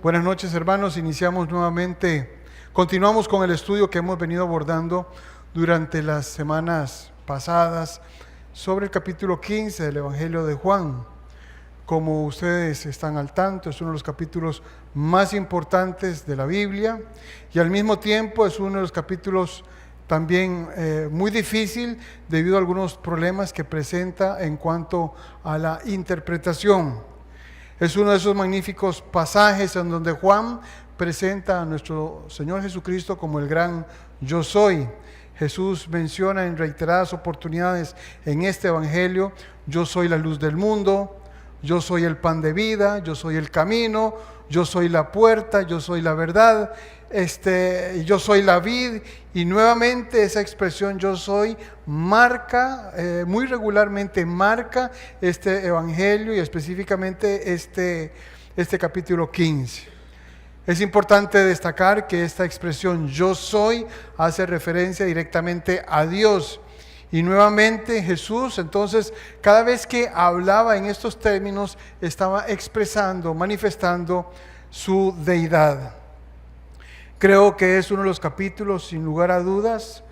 Buenas noches, hermanos. Continuamos con el estudio que hemos venido abordando durante las semanas pasadas sobre el capítulo 15 del Evangelio de Juan. Como ustedes están al tanto, es uno de los capítulos más importantes de la Biblia y al mismo tiempo es uno de los capítulos también muy difícil debido a algunos problemas que presenta en cuanto a la interpretación. Es uno de esos magníficos pasajes en donde Juan presenta a nuestro Señor Jesucristo como el gran yo soy. Jesús menciona en reiteradas oportunidades en este Evangelio: yo soy la luz del mundo, yo soy el pan de vida, yo soy el camino, yo soy la puerta, yo soy la verdad, yo soy la vid. Y nuevamente esa expresión yo soy muy regularmente marca este Evangelio y específicamente este capítulo 15. Es importante destacar que esta expresión yo soy hace referencia directamente a Dios. Y nuevamente Jesús, entonces, cada vez que hablaba en estos términos, estaba expresando, manifestando su deidad. Creo que es uno de los capítulos, sin lugar a dudas,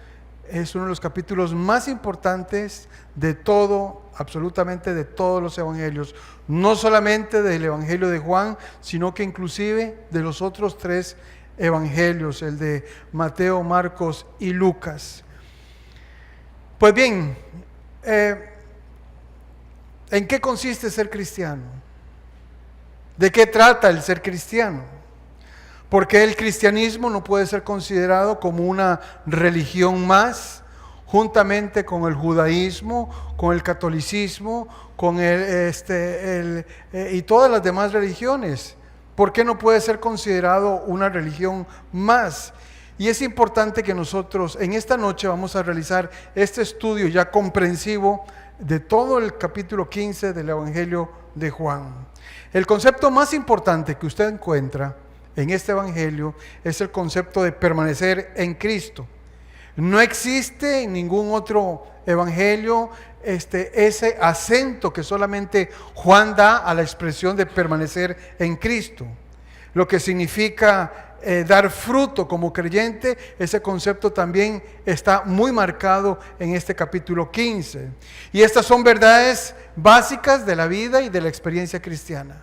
es uno de los capítulos más importantes de todo, absolutamente de todos los evangelios. No solamente del Evangelio de Juan, sino que inclusive de los otros 3 evangelios, el de Mateo, Marcos y Lucas. Pues bien, ¿en qué consiste ser cristiano? ¿De qué trata el ser cristiano? Porque el cristianismo no puede ser considerado como una religión más, juntamente con el judaísmo, con el catolicismo, con y todas las demás religiones. ¿Por qué no puede ser considerado una religión más? Y es importante que nosotros en esta noche vamos a realizar este estudio ya comprensivo de todo el capítulo 15 del Evangelio de Juan. El concepto más importante que usted encuentra en este Evangelio es el concepto de permanecer en Cristo. No existe en ningún otro Evangelio ese acento que solamente Juan da a la expresión de permanecer en Cristo. Lo que significa dar fruto como creyente, ese concepto también está muy marcado en este capítulo 15. Y estas son verdades básicas de la vida y de la experiencia cristiana.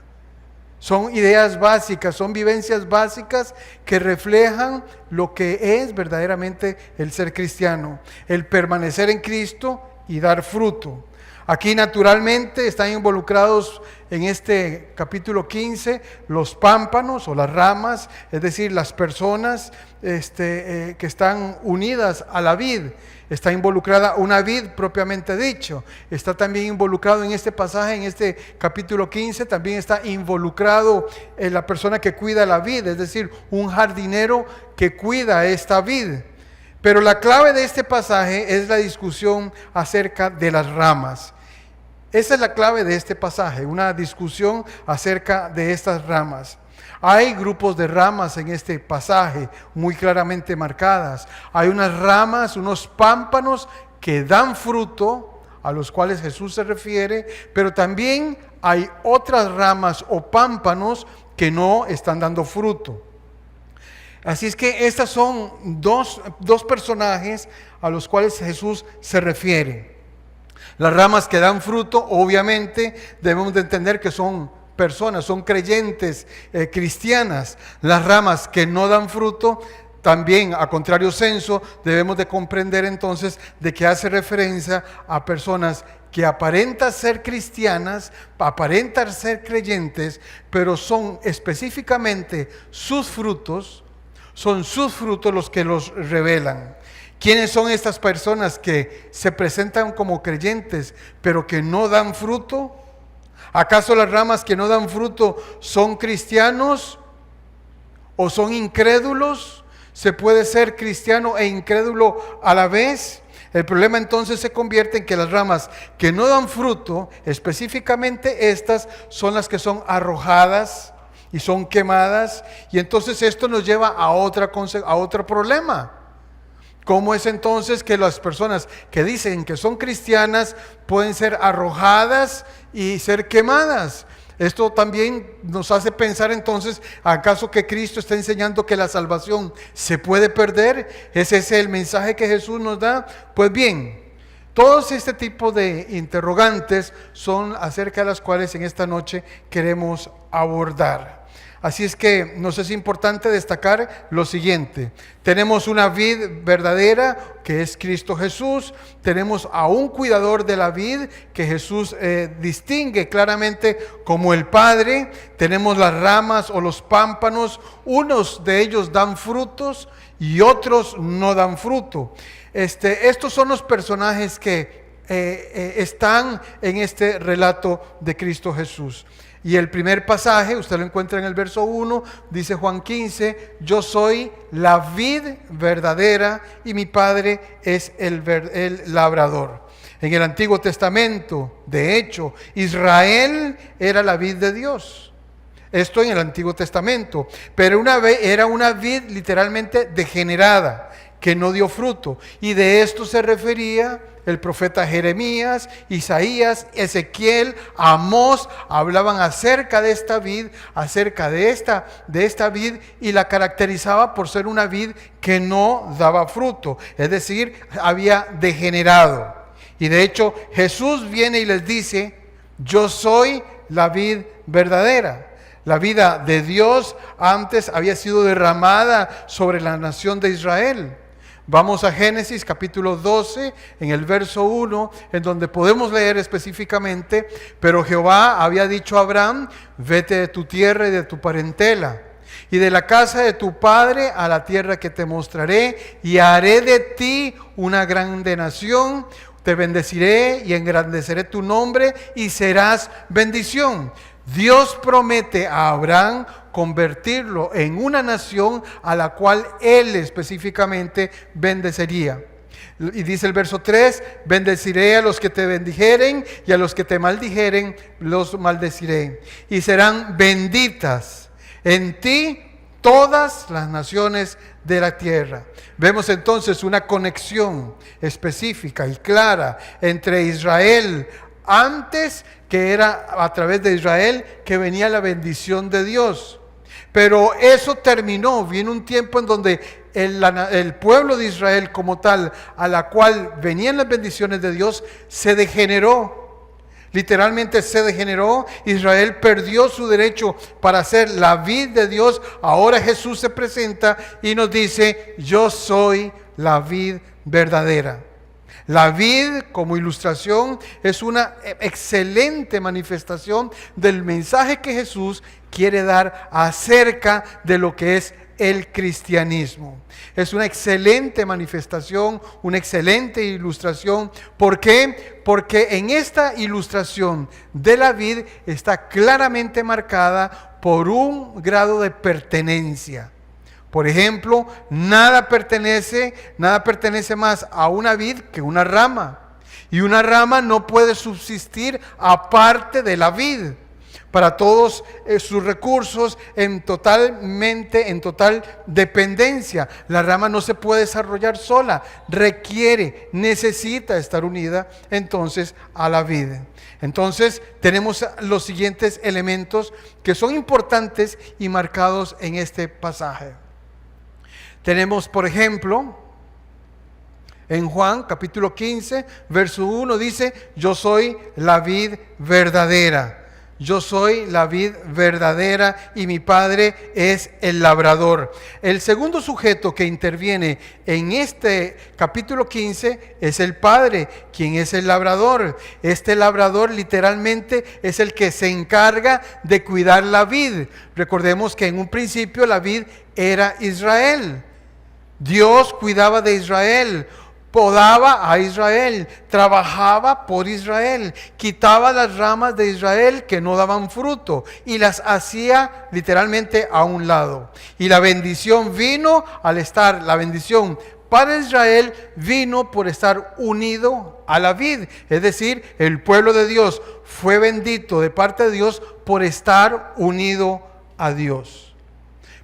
Son ideas básicas, son vivencias básicas que reflejan lo que es verdaderamente el ser cristiano, el permanecer en Cristo y dar fruto. Aquí naturalmente están involucrados en este capítulo 15 los pámpanos o las ramas, es decir, las personas que están unidas a la vid. Está involucrada una vid propiamente dicho. Está también involucrado en este pasaje, en este capítulo 15, también está involucrado la persona que cuida la vid, es decir, un jardinero que cuida esta vid. Pero la clave de este pasaje es la discusión acerca de las ramas. Esa es la clave de este pasaje, una discusión acerca de estas ramas. Hay grupos de ramas en este pasaje muy claramente marcadas. Hay unas ramas, unos pámpanos que dan fruto, a los cuales Jesús se refiere, pero también hay otras ramas o pámpanos que no están dando fruto. Así es que estas son dos personajes a los cuales Jesús se refiere. Las ramas que dan fruto, obviamente, debemos de entender que son personas, son creyentes cristianas. Las ramas que no dan fruto, también a contrario senso, debemos de comprender entonces de que hace referencia a personas que aparentan ser cristianas, aparentan ser creyentes, pero son específicamente sus frutos, los que los revelan. ¿Quiénes son estas personas que se presentan como creyentes, pero que no dan fruto? ¿Acaso las ramas que no dan fruto son cristianos o son incrédulos? ¿Se puede ser cristiano e incrédulo a la vez? El problema entonces se convierte en que las ramas que no dan fruto, específicamente estas, son las que son arrojadas y son quemadas, y entonces esto nos lleva a otro problema. ¿Cómo es entonces que las personas que dicen que son cristianas pueden ser arrojadas y ser quemadas? Esto también nos hace pensar entonces, ¿acaso que Cristo está enseñando que la salvación se puede perder? ¿Es ese el mensaje que Jesús nos da? Pues bien, todos este tipo de interrogantes son acerca de las cuales en esta noche queremos abordar. Así es que nos es importante destacar lo siguiente: tenemos una vid verdadera que es Cristo Jesús, tenemos a un cuidador de la vid que Jesús distingue claramente como el Padre, tenemos las ramas o los pámpanos, unos de ellos dan frutos y otros no dan fruto. Estos son los personajes que están en este relato de Cristo Jesús. Y el primer pasaje, usted lo encuentra en el verso 1, dice Juan 15, yo soy la vid verdadera y mi Padre es el labrador. En el Antiguo Testamento, de hecho, Israel era la vid de Dios. Esto en el Antiguo Testamento, pero era una vid literalmente degenerada, que no dio fruto. Y de esto se refería el profeta Jeremías, Isaías, Ezequiel, Amós, hablaban acerca de esta vid, acerca de esta vid, y la caracterizaba por ser una vid que no daba fruto, es decir, había degenerado. Y de hecho Jesús viene y les dice, yo soy la vid verdadera. La vida de Dios antes había sido derramada sobre la nación de Israel. Vamos a Génesis capítulo 12, en el verso 1, en donde podemos leer específicamente, pero Jehová había dicho a Abraham, vete de tu tierra y de tu parentela, y de la casa de tu padre a la tierra que te mostraré, y haré de ti una grande nación, te bendeciré y engrandeceré tu nombre, y serás bendición. Dios promete a Abraham convertirlo en una nación a la cual él específicamente bendecería. Y dice el verso 3, bendeciré a los que te bendijeren y a los que te maldijeren los maldeciré. Y serán benditas en ti todas las naciones de la tierra. Vemos entonces una conexión específica y clara entre Israel antes, que era a través de Israel que venía la bendición de Dios. Pero eso terminó, vino un tiempo en donde el pueblo de Israel como tal, a la cual venían las bendiciones de Dios, se degeneró. Literalmente se degeneró. Israel perdió su derecho para ser la vid de Dios. Ahora Jesús se presenta y nos dice, yo soy la vid verdadera. La vid, como ilustración, es una excelente manifestación del mensaje que Jesús quiere dar acerca de lo que es el cristianismo. Es una excelente manifestación, una excelente ilustración. ¿Por qué? Porque en esta ilustración de la vid está claramente marcada por un grado de pertenencia. Por ejemplo, nada pertenece más a una vid que una rama. Y una rama no puede subsistir aparte de la vid. Para todos sus recursos en total dependencia. La rama no se puede desarrollar sola, necesita estar unida entonces a la vid. Entonces tenemos los siguientes elementos que son importantes y marcados en este pasaje. Tenemos, por ejemplo, en Juan capítulo 15, verso 1 dice, yo soy la vid verdadera. Yo soy la vid verdadera y mi Padre es el labrador. El segundo sujeto que interviene en este capítulo 15 es el Padre, quien es el labrador. Este labrador literalmente es el que se encarga de cuidar la vid. Recordemos que en un principio la vid era Israel. Dios cuidaba de Israel, podaba a Israel, trabajaba por Israel, quitaba las ramas de Israel que no daban fruto y las hacía literalmente a un lado. Y la bendición vino la bendición para Israel vino por estar unido a la vid. Es decir, el pueblo de Dios fue bendito de parte de Dios por estar unido a Dios.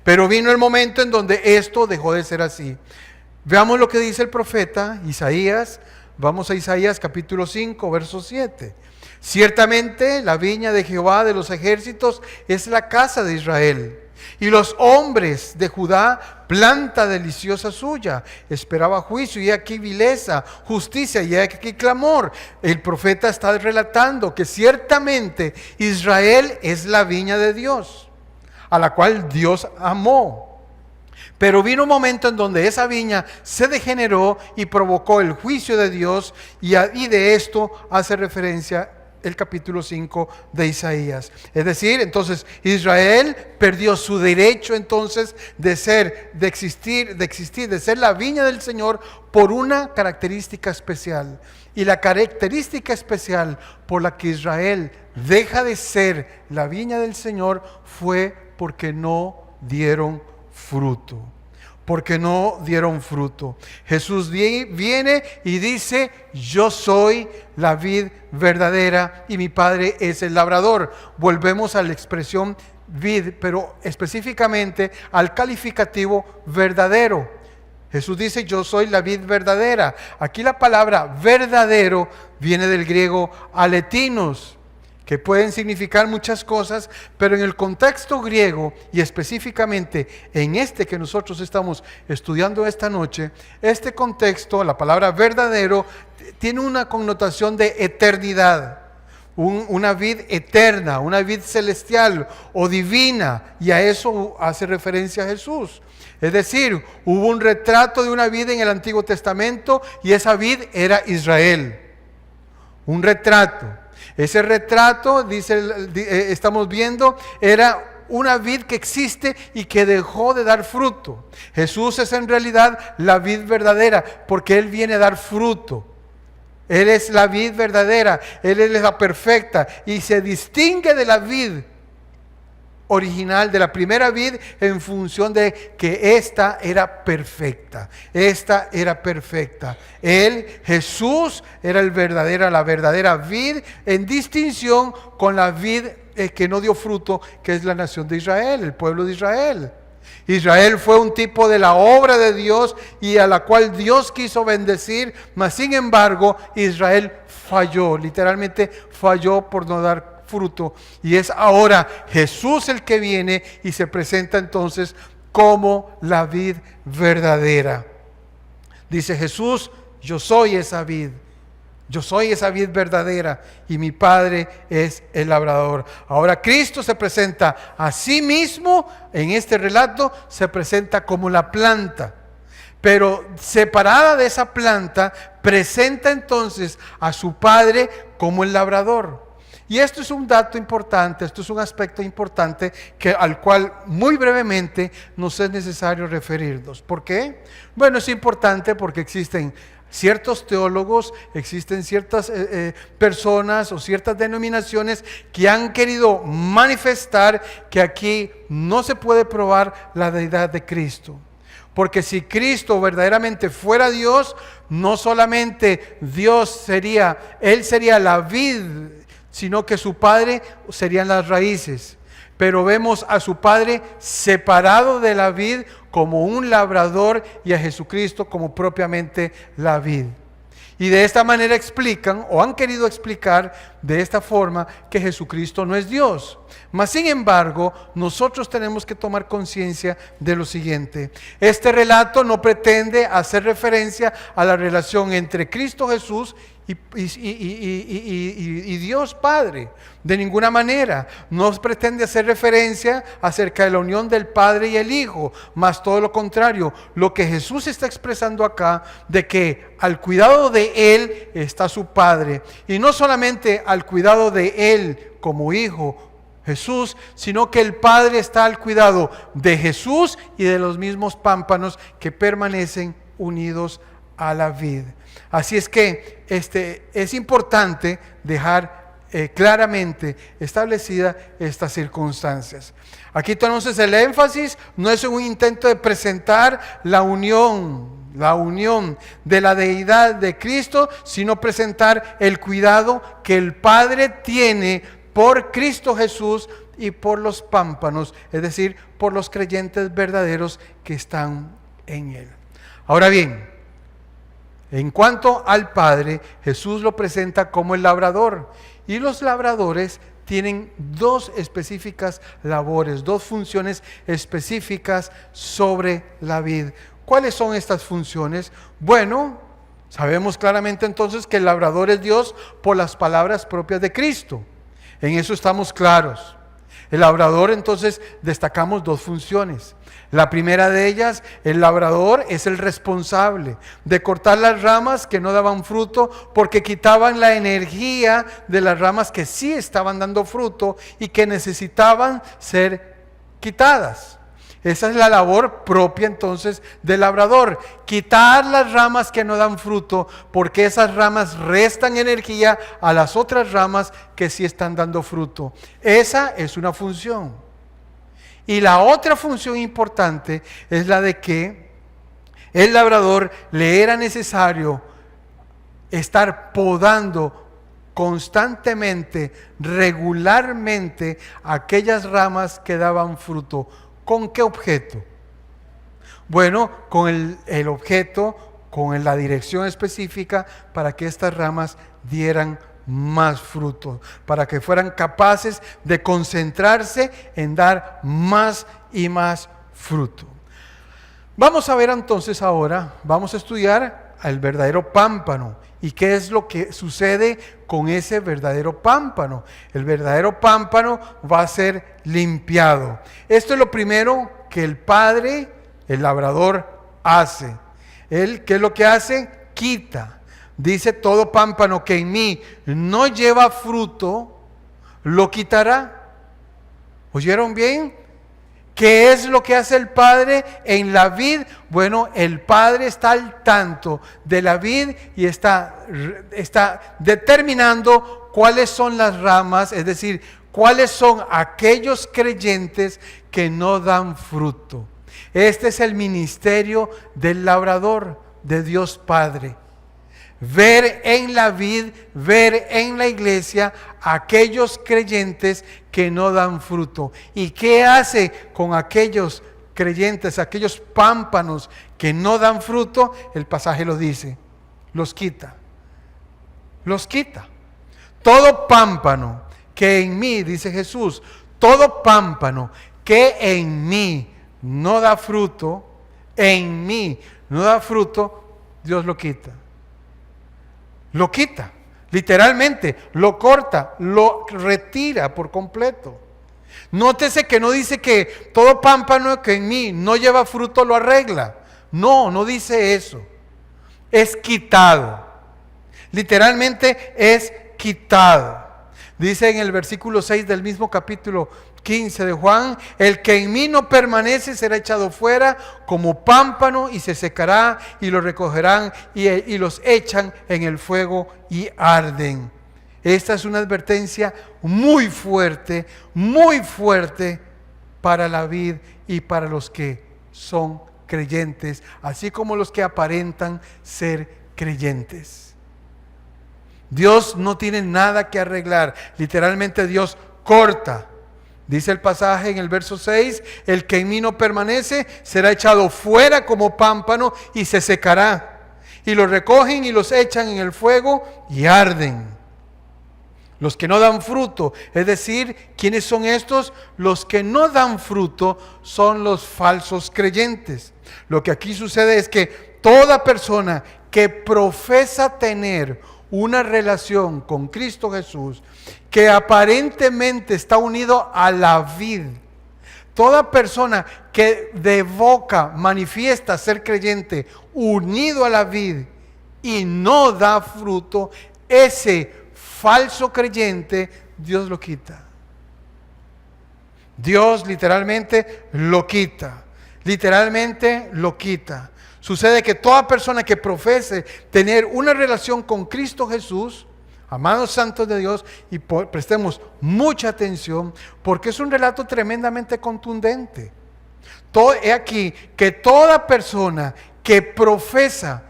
Pero vino el momento en donde esto dejó de ser así. Veamos lo que dice el profeta Isaías. Vamos a Isaías capítulo 5, verso 7. Ciertamente la viña de Jehová de los ejércitos es la casa de Israel. Y los hombres de Judá, planta deliciosa suya. Esperaba juicio y aquí vileza, justicia y aquí clamor. El profeta está relatando que ciertamente Israel es la viña de Dios, a la cual Dios amó. Pero vino un momento en donde esa viña se degeneró y provocó el juicio de Dios, y de esto hace referencia el capítulo 5 de Isaías. Es decir, entonces Israel perdió su derecho entonces de existir, de ser la viña del Señor por una característica especial. Y la característica especial por la que Israel deja de ser la viña del Señor fue porque no dieron fruto. Porque no dieron fruto. Jesús viene y dice: yo soy la vid verdadera y mi Padre es el labrador. Volvemos a la expresión vid, pero específicamente al calificativo verdadero. Jesús dice: yo soy la vid verdadera. Aquí la palabra verdadero viene del griego aletinos, que pueden significar muchas cosas, pero en el contexto griego y específicamente en este que nosotros estamos estudiando esta noche, este contexto, la palabra verdadero, tiene una connotación de eternidad, una vid eterna, una vid celestial o divina, y a eso hace referencia Jesús. Es decir, hubo un retrato de una vid en el Antiguo Testamento y esa vid era Israel, un retrato. Ese retrato, estamos viendo, era una vid que existe y que dejó de dar fruto. Jesús es en realidad la vid verdadera, porque Él viene a dar fruto. Él es la vid verdadera, Él es la perfecta y se distingue de la vid original, de la primera vid, en función de que esta era perfecta. Esta era perfecta. Él, Jesús, era la verdadera vid, en distinción con la vid que no dio fruto, que es la nación de Israel, el pueblo de Israel. Israel fue un tipo de la obra de Dios y a la cual Dios quiso bendecir, mas sin embargo Israel falló, literalmente falló por no dar fruto, y es ahora Jesús el que viene y se presenta entonces como la vid verdadera. Dice Jesús: yo soy esa vid, yo soy esa vid verdadera y mi Padre es el labrador. Ahora Cristo se presenta a sí mismo, en este relato se presenta como la planta, pero separada de esa planta presenta entonces a su Padre como el labrador. Y esto es un dato importante, esto es un aspecto importante al cual muy brevemente nos es necesario referirnos. ¿Por qué? Bueno, es importante porque existen ciertos teólogos, existen ciertas personas o ciertas denominaciones que han querido manifestar que aquí no se puede probar la deidad de Cristo. Porque si Cristo verdaderamente fuera Dios, no solamente Él sería la vid, sino que su Padre serían las raíces. Pero vemos a su Padre separado de la vid como un labrador y a Jesucristo como propiamente la vid. Y de esta manera explican, o han querido explicar de esta forma, que Jesucristo no es Dios. Mas sin embargo, nosotros tenemos que tomar conciencia de lo siguiente: este relato no pretende hacer referencia a la relación entre Cristo Jesús y Dios Padre, de ninguna manera. No pretende hacer referencia acerca de la unión del Padre y el Hijo, más todo lo contrario. Lo que Jesús está expresando acá, de que al cuidado de Él está su Padre, y no solamente al cuidado de Él como Hijo Jesús, sino que el Padre está al cuidado de Jesús y de los mismos pámpanos que permanecen unidos a la vid. Así es que es importante dejar claramente establecida estas circunstancias. Aquí entonces el énfasis no es un intento de presentar la unión de la deidad de Cristo, sino presentar el cuidado que el Padre tiene por Cristo Jesús y por los pámpanos, es decir, por los creyentes verdaderos que están en Él. Ahora bien, En cuanto al Padre, Jesús lo presenta como el labrador. Y los labradores tienen dos específicas labores, dos funciones específicas sobre la vid. ¿Cuáles son estas funciones? Bueno, sabemos claramente entonces que el labrador es Dios por las palabras propias de Cristo. En eso estamos claros. El labrador, entonces, destacamos dos funciones. La primera de ellas, el labrador es el responsable de cortar las ramas que no daban fruto porque quitaban la energía de las ramas que sí estaban dando fruto y que necesitaban ser quitadas. Esa es la labor propia entonces del labrador, quitar las ramas que no dan fruto porque esas ramas restan energía a las otras ramas que sí están dando fruto. Esa es una función. Y la otra función importante es la de que el labrador le era necesario estar podando constantemente, regularmente aquellas ramas que daban fruto. ¿Con qué objeto? Bueno, con el objeto, con la dirección específica para que estas ramas dieran más fruto, para que fueran capaces de concentrarse en dar más y más fruto. Vamos a ver entonces ahora, vamos a estudiar al verdadero pámpano. ¿Y qué es lo que sucede con ese verdadero pámpano? El verdadero pámpano va a ser limpiado. Esto es lo primero que el Padre, el labrador, hace. Él, ¿qué es lo que hace? Quita. Dice: todo pámpano que en mí no lleva fruto, lo quitará. ¿Oyeron bien? ¿Qué es lo que hace el Padre en la vid? Bueno, el Padre está al tanto de la vid y está determinando cuáles son las ramas, es decir, cuáles son aquellos creyentes que no dan fruto. Este es el ministerio del labrador, de Dios Padre. Ver en la vid, ver en la iglesia aquellos creyentes que no dan fruto. ¿Y qué hace con aquellos creyentes, aquellos pámpanos que no dan fruto? El pasaje lo dice: los quita. Los quita. Todo pámpano que en mí, dice Jesús, todo pámpano que en mí no da fruto, en mí no da fruto, Dios lo quita. Lo quita, literalmente, lo corta, lo retira por completo. Nótese que no dice que todo pámpano que en mí no lleva fruto lo arregla. No, no dice eso. Es quitado. Literalmente es quitado. Dice en el versículo 6 del mismo capítulo 15 de Juan: el que en mí no permanece será echado fuera como pámpano y se secará, y lo recogerán y los echan en el fuego y arden. Esta es una advertencia muy fuerte para la vid y para los que son creyentes, así como los que aparentan ser creyentes. Dios no tiene nada que arreglar. Literalmente Dios corta. Dice el pasaje en el verso 6: el que en mí no permanece será echado fuera como pámpano y se secará. Y los recogen y los echan en el fuego y arden. Los que no dan fruto, es decir, ¿quiénes son estos? Los que no dan fruto son los falsos creyentes. Lo que aquí sucede es que toda persona que profesa tener una relación con Cristo Jesús, que aparentemente está unido a la vid, toda persona que de boca manifiesta ser creyente, unido a la vid, y no da fruto, ese falso creyente, Dios lo quita. Dios literalmente lo quita. Literalmente lo quita. Sucede que toda persona que profese tener una relación con Cristo Jesús, amados santos de Dios, y prestemos mucha atención, porque es un relato tremendamente contundente. He aquí que toda persona que profesa,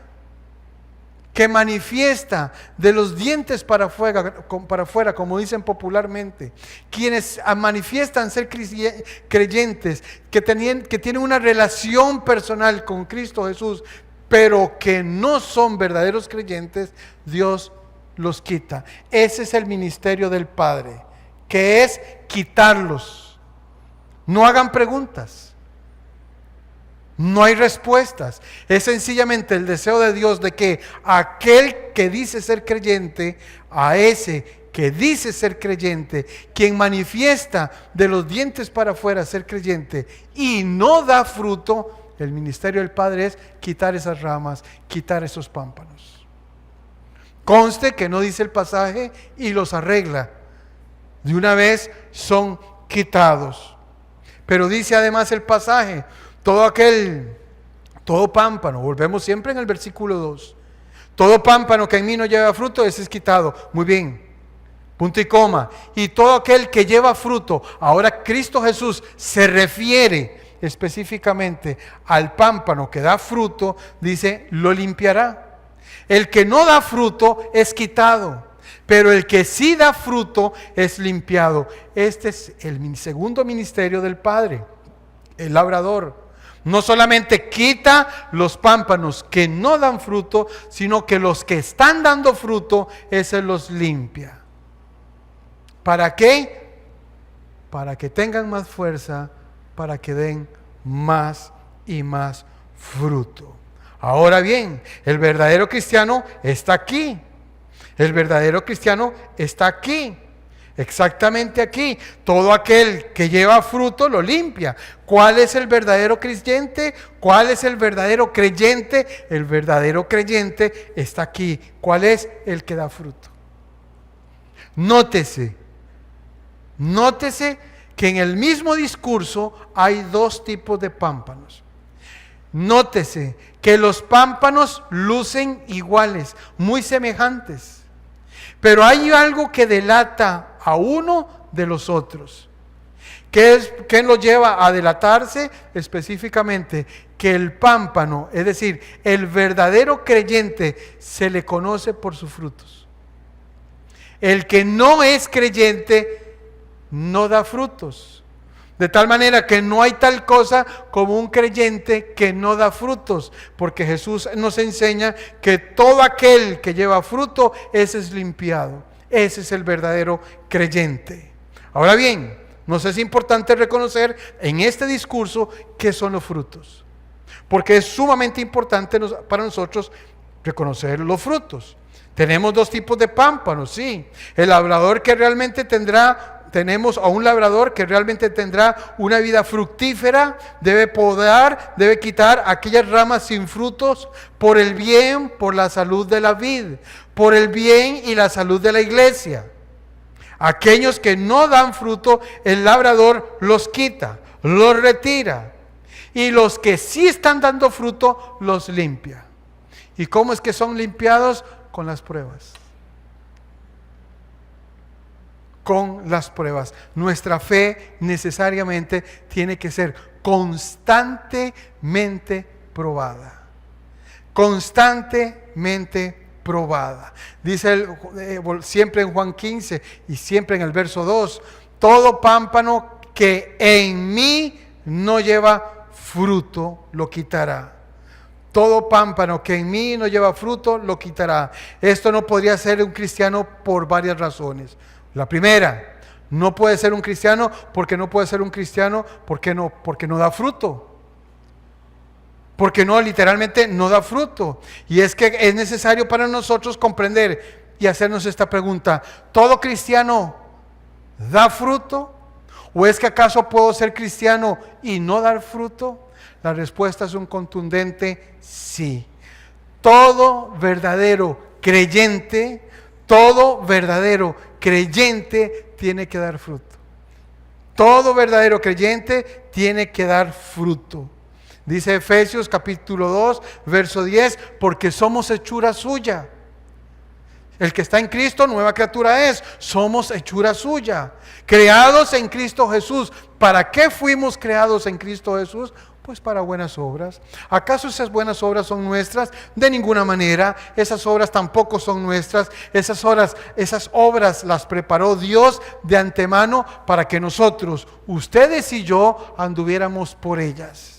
que manifiesta de los dientes para afuera, como dicen popularmente, quienes manifiestan ser creyentes, que tienen una relación personal con Cristo Jesús, pero que no son verdaderos creyentes, Dios los quita. Ese es el ministerio del Padre, que es quitarlos. No hagan preguntas. No hay respuestas. Es sencillamente el deseo de Dios de que aquel que dice ser creyente, a ese que dice ser creyente, quien manifiesta de los dientes para afuera ser creyente y no da fruto, el ministerio del Padre es quitar esas ramas, quitar esos pámpanos. Conste que no dice el pasaje y los arregla. De una vez son quitados. Pero dice además el pasaje, todo pámpano, volvemos siempre en el versículo 2, todo pámpano que en mí no lleva fruto, ese es quitado. Muy bien, punto y coma. Y todo aquel que lleva fruto, ahora Cristo Jesús se refiere específicamente al pámpano que da fruto, dice, lo limpiará. El que no da fruto es quitado, pero el que sí da fruto es limpiado. Este es el segundo ministerio del Padre, el labrador. No solamente quita los pámpanos que no dan fruto, sino que los que están dando fruto, ese los limpia. ¿Para qué? Para que tengan más fuerza, para que den más y más fruto. Ahora bien, el verdadero cristiano está aquí. El verdadero cristiano está aquí. Exactamente aquí. Todo aquel que lleva fruto lo limpia. ¿Cuál es el verdadero creyente? ¿Cuál es el verdadero creyente? El verdadero creyente está aquí. ¿Cuál es? El que da fruto. Nótese que en el mismo discurso hay dos tipos de pámpanos. Nótese que los pámpanos lucen iguales, muy semejantes. Pero hay algo que delata a uno de los otros. ¿Qué lo lleva a delatarse? Específicamente, que el pámpano, es decir, el verdadero creyente, se le conoce por sus frutos. El que no es creyente no da frutos. De tal manera que no hay tal cosa como un creyente que no da frutos, porque Jesús nos enseña que todo aquel que lleva fruto, ese es limpiado. Ese es el verdadero creyente. Ahora bien, nos es importante reconocer en este discurso qué son los frutos, porque es sumamente importante para nosotros reconocer los frutos. Tenemos dos tipos de pámpanos, sí. El labrador que realmente tenemos a un labrador que realmente tendrá una vida fructífera, debe podar, debe quitar aquellas ramas sin frutos por el bien, por la salud de la vid, por el bien y la salud de la iglesia. Aquellos que no dan fruto, el labrador los quita, los retira. Y los que sí están dando fruto, los limpia. ¿Y cómo es que son limpiados? Con las pruebas. Con las pruebas. Nuestra fe necesariamente tiene que ser constantemente probada. Constantemente probada. Dice siempre en Juan 15 y siempre en el verso 2, todo pámpano que en mí no lleva fruto lo quitará. Todo pámpano que en mí no lleva fruto lo quitará. Esto no podría ser un cristiano por varias razones. La primera, no puede ser un cristiano porque no puede ser un cristiano porque no da fruto. Porque no, literalmente no da fruto. Y es que es necesario para nosotros comprender y hacernos esta pregunta: ¿todo cristiano da fruto? ¿O es que acaso puedo ser cristiano y no dar fruto? La respuesta es un contundente sí. Todo verdadero creyente tiene que dar fruto. Todo verdadero creyente tiene que dar fruto. Dice Efesios capítulo 2, verso 10, porque somos hechura suya. El que está en Cristo, nueva criatura es. Somos hechura suya, creados en Cristo Jesús. ¿Para qué fuimos creados en Cristo Jesús? Pues para buenas obras. ¿Acaso esas buenas obras son nuestras? De ninguna manera. Esas obras tampoco son nuestras. Esas obras las preparó Dios de antemano para que nosotros, ustedes y yo, anduviéramos por ellas.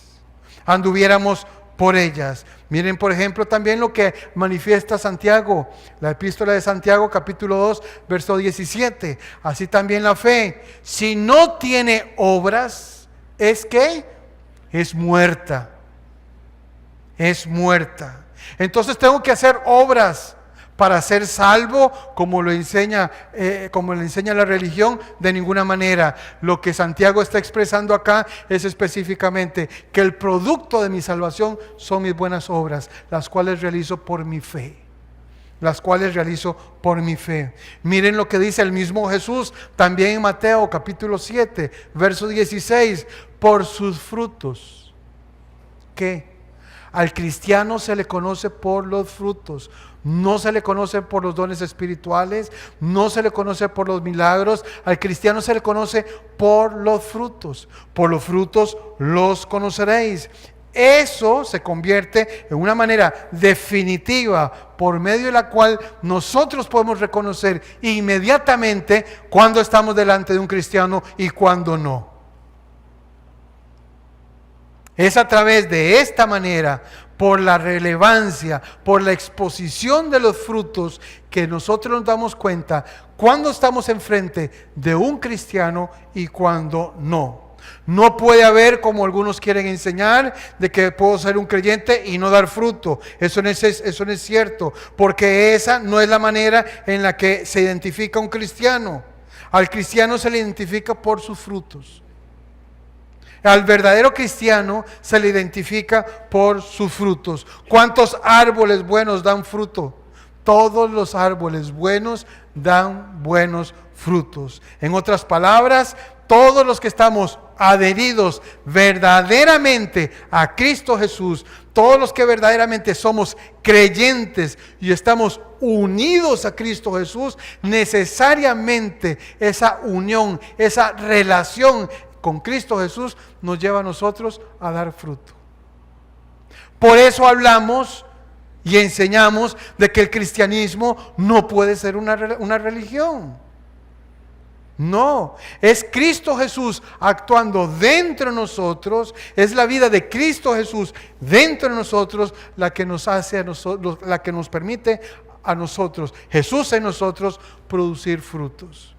Anduviéramos por ellas. Miren, por ejemplo, también lo que manifiesta Santiago, la epístola de Santiago, capítulo 2, verso 17. Así también la fe, si no tiene obras, ¿es qué? Es muerta. Es muerta. Entonces tengo que hacer obras para ser salvo, como lo enseña la religión. De ninguna manera. Lo que Santiago está expresando acá es específicamente que el producto de mi salvación son mis buenas obras, las cuales realizo por mi fe. Miren lo que dice el mismo Jesús también en Mateo capítulo 7, verso 16. Por sus frutos. ¿Qué? Al cristiano se le conoce por los frutos. No se le conoce por los dones espirituales, no se le conoce por los milagros. Al cristiano se le conoce por los frutos. Por los frutos los conoceréis. Eso se convierte en una manera definitiva por medio de la cual nosotros podemos reconocer inmediatamente cuando estamos delante de un cristiano y cuando no. Es a través de esta manera, por la relevancia, por la exposición de los frutos, que nosotros nos damos cuenta cuando estamos enfrente de un cristiano y cuando no. No puede haber, como algunos quieren enseñar, de que puedo ser un creyente y no dar fruto. Eso no es cierto, porque esa no es la manera en la que se identifica un cristiano. Al cristiano se le identifica por sus frutos. Al verdadero cristiano se le identifica por sus frutos. ¿Cuántos árboles buenos dan fruto? Todos los árboles buenos dan buenos frutos. En otras palabras, todos los que estamos adheridos verdaderamente a Cristo Jesús, todos los que verdaderamente somos creyentes y estamos unidos a Cristo Jesús, necesariamente esa unión, esa relación con Cristo Jesús nos lleva a nosotros a dar fruto. Por eso hablamos y enseñamos de que el cristianismo no puede ser una religión. No, es Cristo Jesús actuando dentro de nosotros, es la vida de Cristo Jesús dentro de nosotros la que nos hace a nosotros, la que nos permite a nosotros, Jesús en nosotros, producir frutos.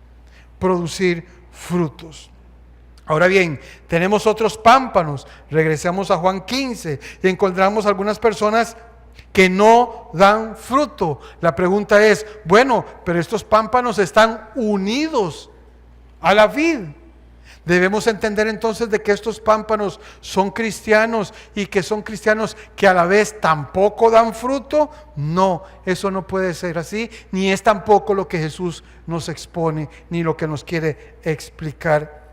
Ahora bien, tenemos otros pámpanos. Regresamos a Juan 15 y encontramos algunas personas que no dan fruto. La pregunta es, bueno, pero estos pámpanos están unidos a la vid. Debemos entender entonces de que estos pámpanos son cristianos y que son cristianos que a la vez tampoco dan fruto. No, eso no puede ser así, ni es tampoco lo que Jesús nos expone, ni lo que nos quiere explicar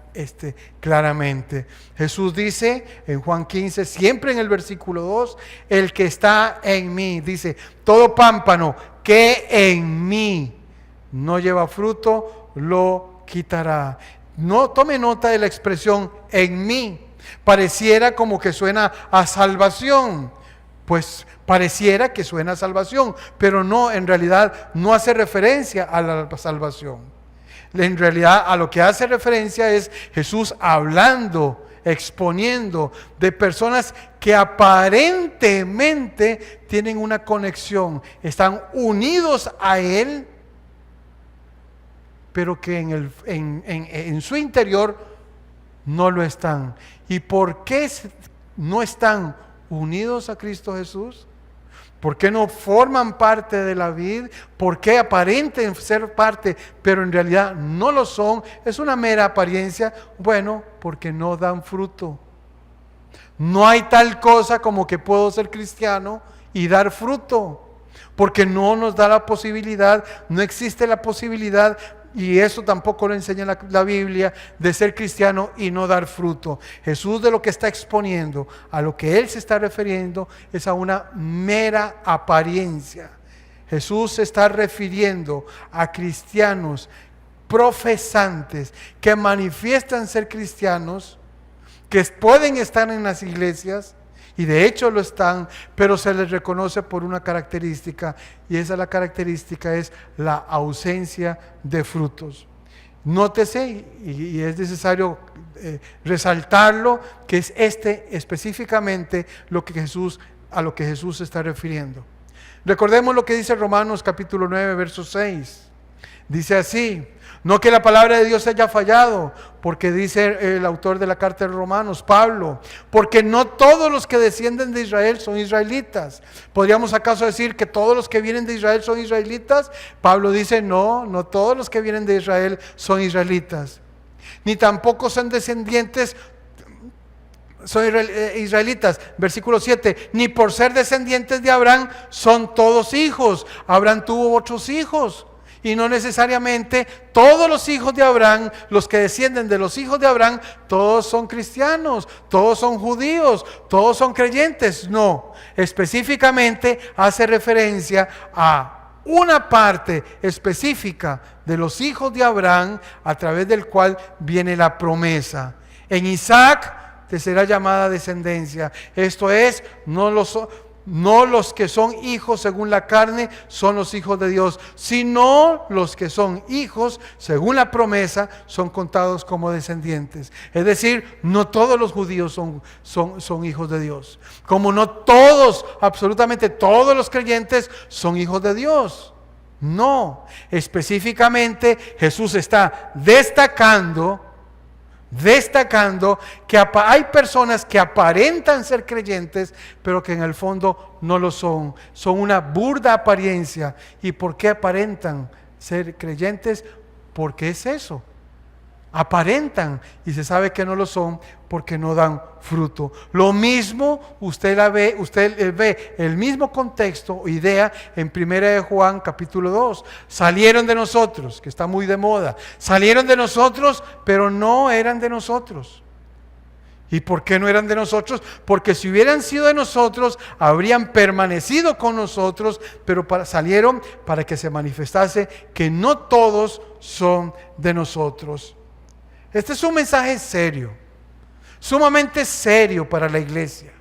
claramente. Jesús dice en Juan 15, siempre en el versículo 2, el que está en mí, dice, todo pámpano que en mí no lleva fruto, lo quitará. No tome nota de la expresión en mí. Pareciera como que suena a salvación. Pues pareciera que suena a salvación, pero no, en realidad no hace referencia a la salvación. En realidad a lo que hace referencia es Jesús hablando, exponiendo de personas que aparentemente tienen una conexión, están unidos a Él, pero que en su interior no lo están. ¿Y por qué no están unidos a Cristo Jesús? ¿Por qué no forman parte de la vid? ¿Por qué aparentan ser parte, pero en realidad no lo son? Es una mera apariencia. Bueno, porque no dan fruto. No hay tal cosa como que puedo ser cristiano y dar fruto, porque no nos da la posibilidad, no existe la posibilidad. Y eso tampoco lo enseña la Biblia, de ser cristiano y no dar fruto. Jesús, de lo que está exponiendo, a lo que Él se está refiriendo, es a una mera apariencia. Jesús se está refiriendo a cristianos profesantes que manifiestan ser cristianos, que pueden estar en las iglesias, y de hecho lo están, pero se les reconoce por una característica, y esa la característica es la ausencia de frutos. Nótese, y es necesario resaltarlo, que es específicamente lo que Jesús a lo que Jesús se está refiriendo. Recordemos lo que dice Romanos capítulo 9, verso 6. Dice así: no que la palabra de Dios haya fallado, porque dice el autor de la carta de Romanos, Pablo, porque no todos los que descienden de Israel son israelitas. ¿Podríamos acaso decir que todos los que vienen de Israel son israelitas? Pablo dice, no todos los que vienen de Israel son israelitas. Ni tampoco son descendientes, son israelitas. Versículo 7, ni por ser descendientes de Abraham son todos hijos. Abraham tuvo otros hijos. Y no necesariamente todos los hijos de Abraham, los que descienden de los hijos de Abraham, todos son cristianos, todos son judíos, todos son creyentes. No, específicamente hace referencia a una parte específica de los hijos de Abraham, a través del cual viene la promesa. En Isaac te será llamada descendencia. Esto es, no los que son hijos según la carne son los hijos de Dios, sino los que son hijos según la promesa son contados como descendientes. Es decir, no todos los judíos son hijos de Dios, como no todos, absolutamente todos los creyentes son hijos de Dios. No, específicamente Jesús está destacando que hay personas que aparentan ser creyentes, pero que en el fondo no lo son. Son una burda apariencia. ¿Y por qué aparentan ser creyentes? Porque es eso. Aparentan y se sabe que no lo son porque no dan fruto. Lo mismo usted ve el mismo contexto o idea en 1 Juan capítulo 2. Salieron de nosotros, que está muy de moda. Salieron de nosotros, pero no eran de nosotros. ¿Y por qué no eran de nosotros? Porque si hubieran sido de nosotros, habrían permanecido con nosotros, pero salieron para que se manifestase que no todos son de nosotros. Este es un mensaje serio, sumamente serio para la iglesia.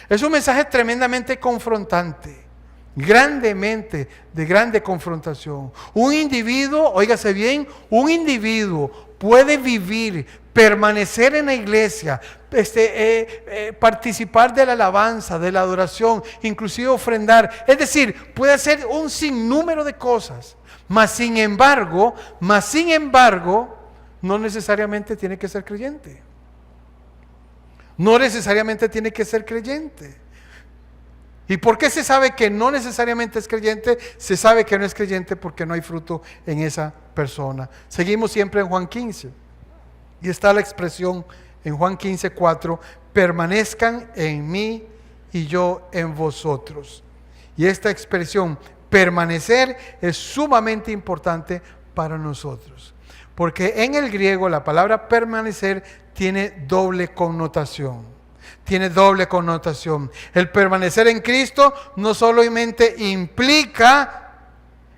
Es un mensaje tremendamente confrontante, grandemente de grande confrontación. Un individuo, óigase bien, un individuo puede vivir, permanecer en la iglesia, participar de la alabanza, de la adoración, inclusive ofrendar. Es decir, puede hacer un sinnúmero de cosas, mas sin embargo, no necesariamente tiene que ser creyente. No necesariamente tiene que ser creyente. ¿Y por qué se sabe que no necesariamente es creyente? Se sabe que no es creyente porque no hay fruto en esa persona. Seguimos siempre en Juan 15. Y está la expresión en Juan 15:4, permanezcan en mí y yo en vosotros. Y esta expresión, permanecer, es sumamente importante para nosotros. Porque en el griego la palabra permanecer tiene doble connotación. Tiene doble connotación. El permanecer en Cristo no solamente implica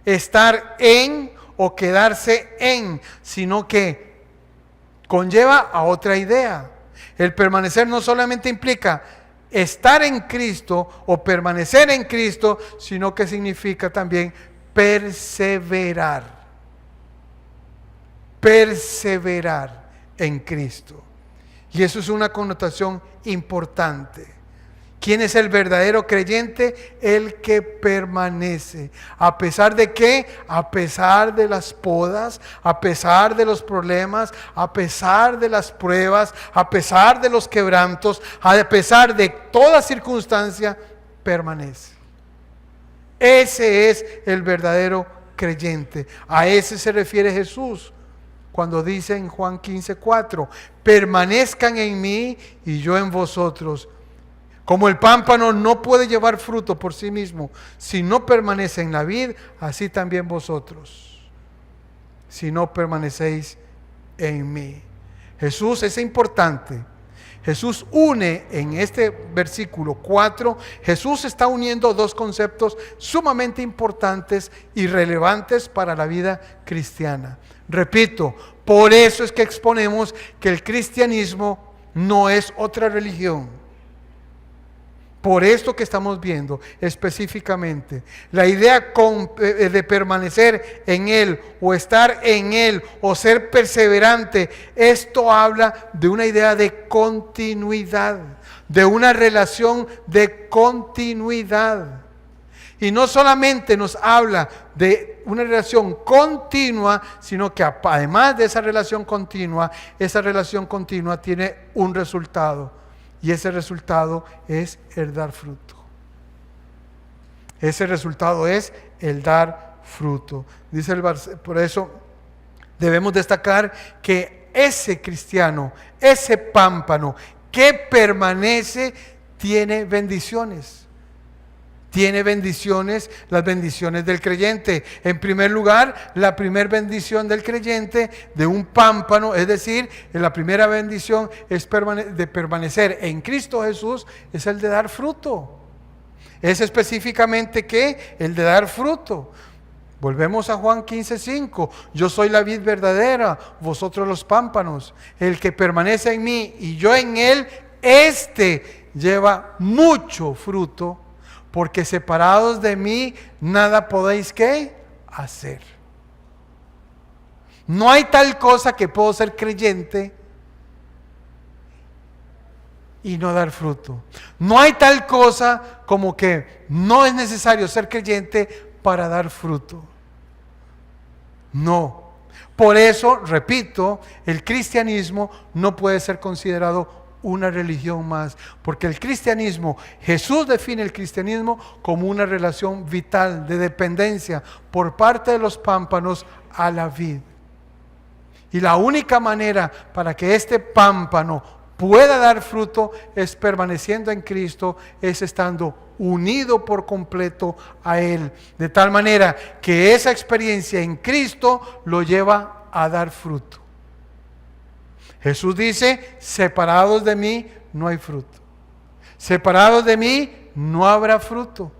estar en o quedarse en, sino que conlleva a otra idea. El permanecer no solamente implica estar en Cristo o permanecer en Cristo, sino que significa también perseverar. Perseverar en Cristo. Y eso es una connotación importante. ¿Quién es el verdadero creyente? El que permanece. ¿A pesar de qué? A pesar de las podas, a pesar de los problemas, a pesar de las pruebas, a pesar de los quebrantos, a pesar de toda circunstancia, permanece. Ese es el verdadero creyente. A ese se refiere Jesús cuando dice en Juan 15:4, permanezcan en mí y yo en vosotros. Como el pámpano no puede llevar fruto por sí mismo si no permanece en la vid, así también vosotros, si no permanecéis en mí. Jesús es importante. Jesús une en este versículo 4, Jesús está uniendo dos conceptos sumamente importantes y relevantes para la vida cristiana. Repito, por eso es que exponemos que el cristianismo no es otra religión. Por esto que estamos viendo específicamente, la idea de permanecer en Él o estar en Él o ser perseverante, esto habla de una idea de continuidad. de una relación de continuidad. Y no solamente nos habla de una relación continua, sino que además de esa relación continua tiene un resultado. Y ese resultado es el dar fruto. Ese resultado es el dar fruto. Dice por eso debemos destacar que ese cristiano, ese pámpano que permanece, tiene bendiciones. Tiene bendiciones, las bendiciones del creyente. En primer lugar, la primera bendición del creyente, de un pámpano, es decir, la primera bendición es de permanecer en Cristo Jesús, es el de dar fruto. Es específicamente ¿qué? El de dar fruto. Volvemos a Juan 15:5. Yo soy la vid verdadera, vosotros los pámpanos. El que permanece en mí y yo en él, éste lleva mucho fruto, porque separados de mí nada podéis ¿qué? Hacer. No hay tal cosa que puedo ser creyente y no dar fruto. No hay tal cosa como que no es necesario ser creyente para dar fruto. No. Por eso, repito, el cristianismo no puede ser considerado una religión más, porque el cristianismo, Jesús define el cristianismo como una relación vital de dependencia por parte de los pámpanos a la vid. Y la única manera para que este pámpano pueda dar fruto es permaneciendo en Cristo, es estando unido por completo a Él, de tal manera que esa experiencia en Cristo lo lleva a dar fruto. Jesús dice, separados de mí no hay fruto. Separados de mí no habrá fruto.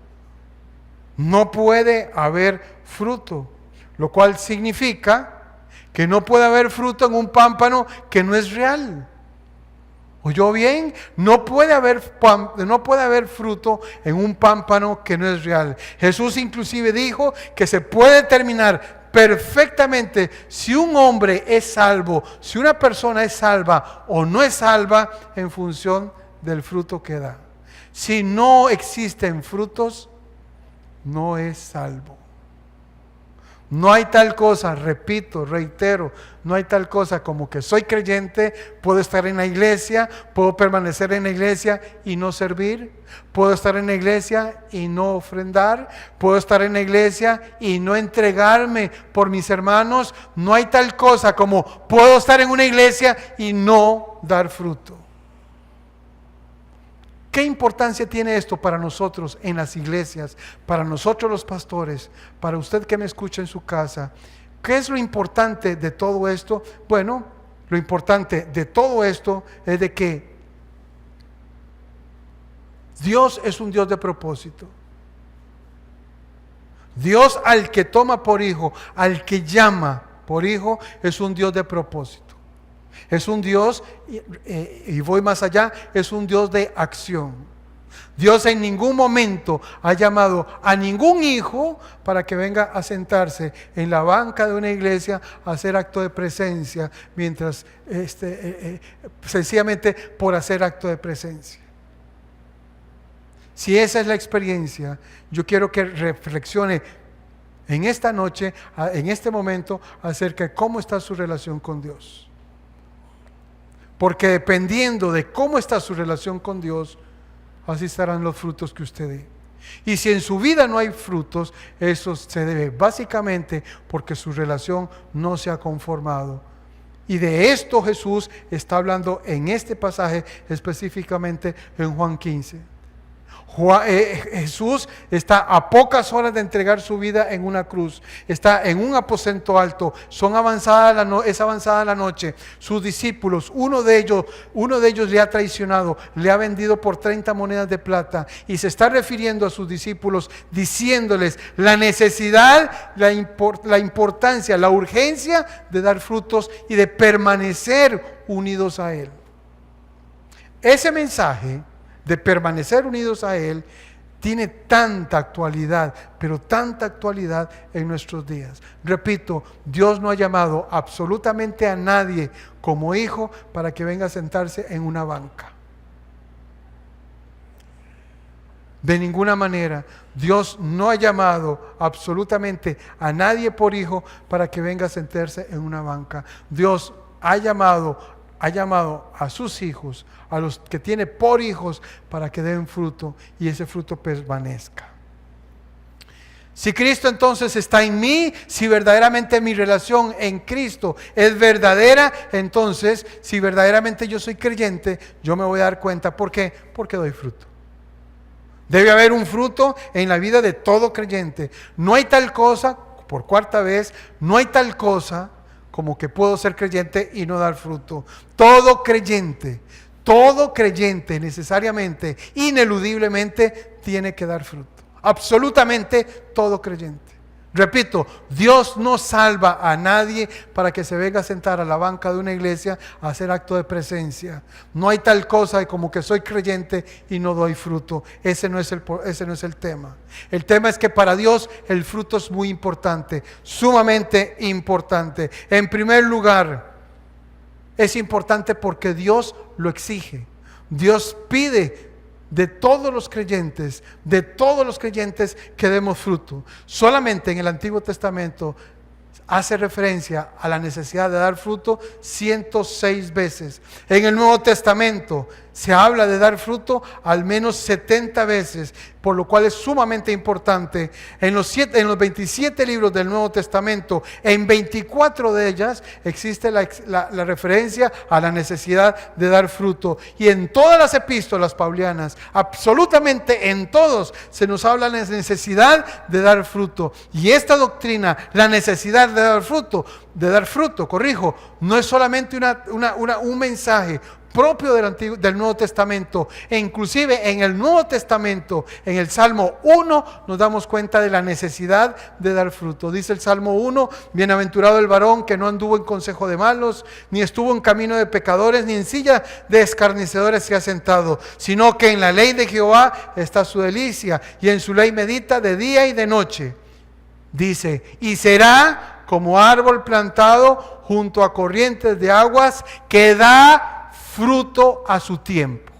No puede haber fruto, lo cual significa que no puede haber fruto en un pámpano que no es real. ¿Oyó bien? No puede haber fruto en un pámpano que no es real. Jesús inclusive dijo que se puede determinar perfectamente si un hombre es salvo, si una persona es salva o no es salva en función del fruto que da. Si no existen frutos, no es salvo. No hay tal cosa, repito, reitero, no hay tal cosa como que soy creyente, puedo estar en la iglesia, puedo permanecer en la iglesia y no servir, puedo estar en la iglesia y no ofrendar, puedo estar en la iglesia y no entregarme por mis hermanos. No hay tal cosa como puedo estar en una iglesia y no dar fruto. ¿Qué importancia tiene esto para nosotros en las iglesias, para nosotros los pastores, para usted que me escucha en su casa? ¿Qué es lo importante de todo esto? Bueno, lo importante de todo esto es de que Dios es un Dios de propósito. Dios, al que toma por hijo, al que llama por hijo, es un Dios de propósito. Es un Dios, y voy más allá, es un Dios de acción. Dios en ningún momento ha llamado a ningún hijo para que venga a sentarse en la banca de una iglesia a hacer acto de presencia, mientras sencillamente por hacer acto de presencia. Si esa es la experiencia, yo quiero que reflexione en esta noche, en este momento, acerca de cómo está su relación con Dios. Porque dependiendo de cómo está su relación con Dios, así estarán los frutos que usted dé. Y si en su vida no hay frutos, eso se debe básicamente porque su relación no se ha conformado. Y de esto Jesús está hablando en este pasaje, específicamente en Juan 15. Jesús está a pocas horas de entregar su vida en una cruz, está en un aposento alto, es avanzada la noche. Sus discípulos, uno de ellos le ha traicionado, le ha vendido por 30 monedas de plata, y se está refiriendo a sus discípulos diciéndoles la necesidad, la importancia, la urgencia de dar frutos y de permanecer unidos a Él. Ese mensaje de permanecer unidos a Él tiene tanta actualidad, pero tanta actualidad en nuestros días. Repito, Dios no ha llamado absolutamente a nadie como hijo para que venga a sentarse en una banca. De ninguna manera. Dios no ha llamado absolutamente a nadie por hijo para que venga a sentarse en una banca. Dios ha llamado a sus hijos, a los que tiene por hijos, para que den fruto y ese fruto permanezca. Si Cristo entonces está en mí, si verdaderamente mi relación en Cristo es verdadera, entonces si verdaderamente yo soy creyente, yo me voy a dar cuenta. ¿Por qué? Porque doy fruto. Debe haber un fruto en la vida de todo creyente. No hay tal cosa, por cuarta vez, no hay tal cosa como que puedo ser creyente y no dar fruto. Todo creyente necesariamente, ineludiblemente, tiene que dar fruto. Absolutamente todo creyente. Repito, Dios no salva a nadie para que se venga a sentar a la banca de una iglesia a hacer acto de presencia. No hay tal cosa como que soy creyente y no doy fruto. Ese no es el tema. El tema es que para Dios el fruto es muy importante, sumamente importante. En primer lugar, es importante porque Dios lo exige. Dios pide de todos los creyentes que demos fruto. Solamente en el Antiguo Testamento hace referencia a la necesidad de dar fruto 106 veces. En el Nuevo Testamento se habla de dar fruto al menos 70 veces, por lo cual es sumamente importante. En los 27 libros del Nuevo Testamento, en 24 de ellas existe la referencia a la necesidad de dar fruto. Y en todas las epístolas paulianas, absolutamente en todos, se nos habla de la necesidad de dar fruto. Y esta doctrina, la necesidad de dar fruto, no es solamente un mensaje propio del Nuevo Testamento. E inclusive en el Nuevo Testamento, en el Salmo 1, nos damos cuenta de la necesidad de dar fruto. Dice el Salmo 1: bienaventurado el varón que no anduvo en consejo de malos, ni estuvo en camino de pecadores, ni en silla de escarnecedores se ha sentado, sino que en la ley de Jehová está su delicia, y en su ley medita de día y de noche. Dice: y será como árbol plantado junto a corrientes de aguas, que da fruto a su tiempo.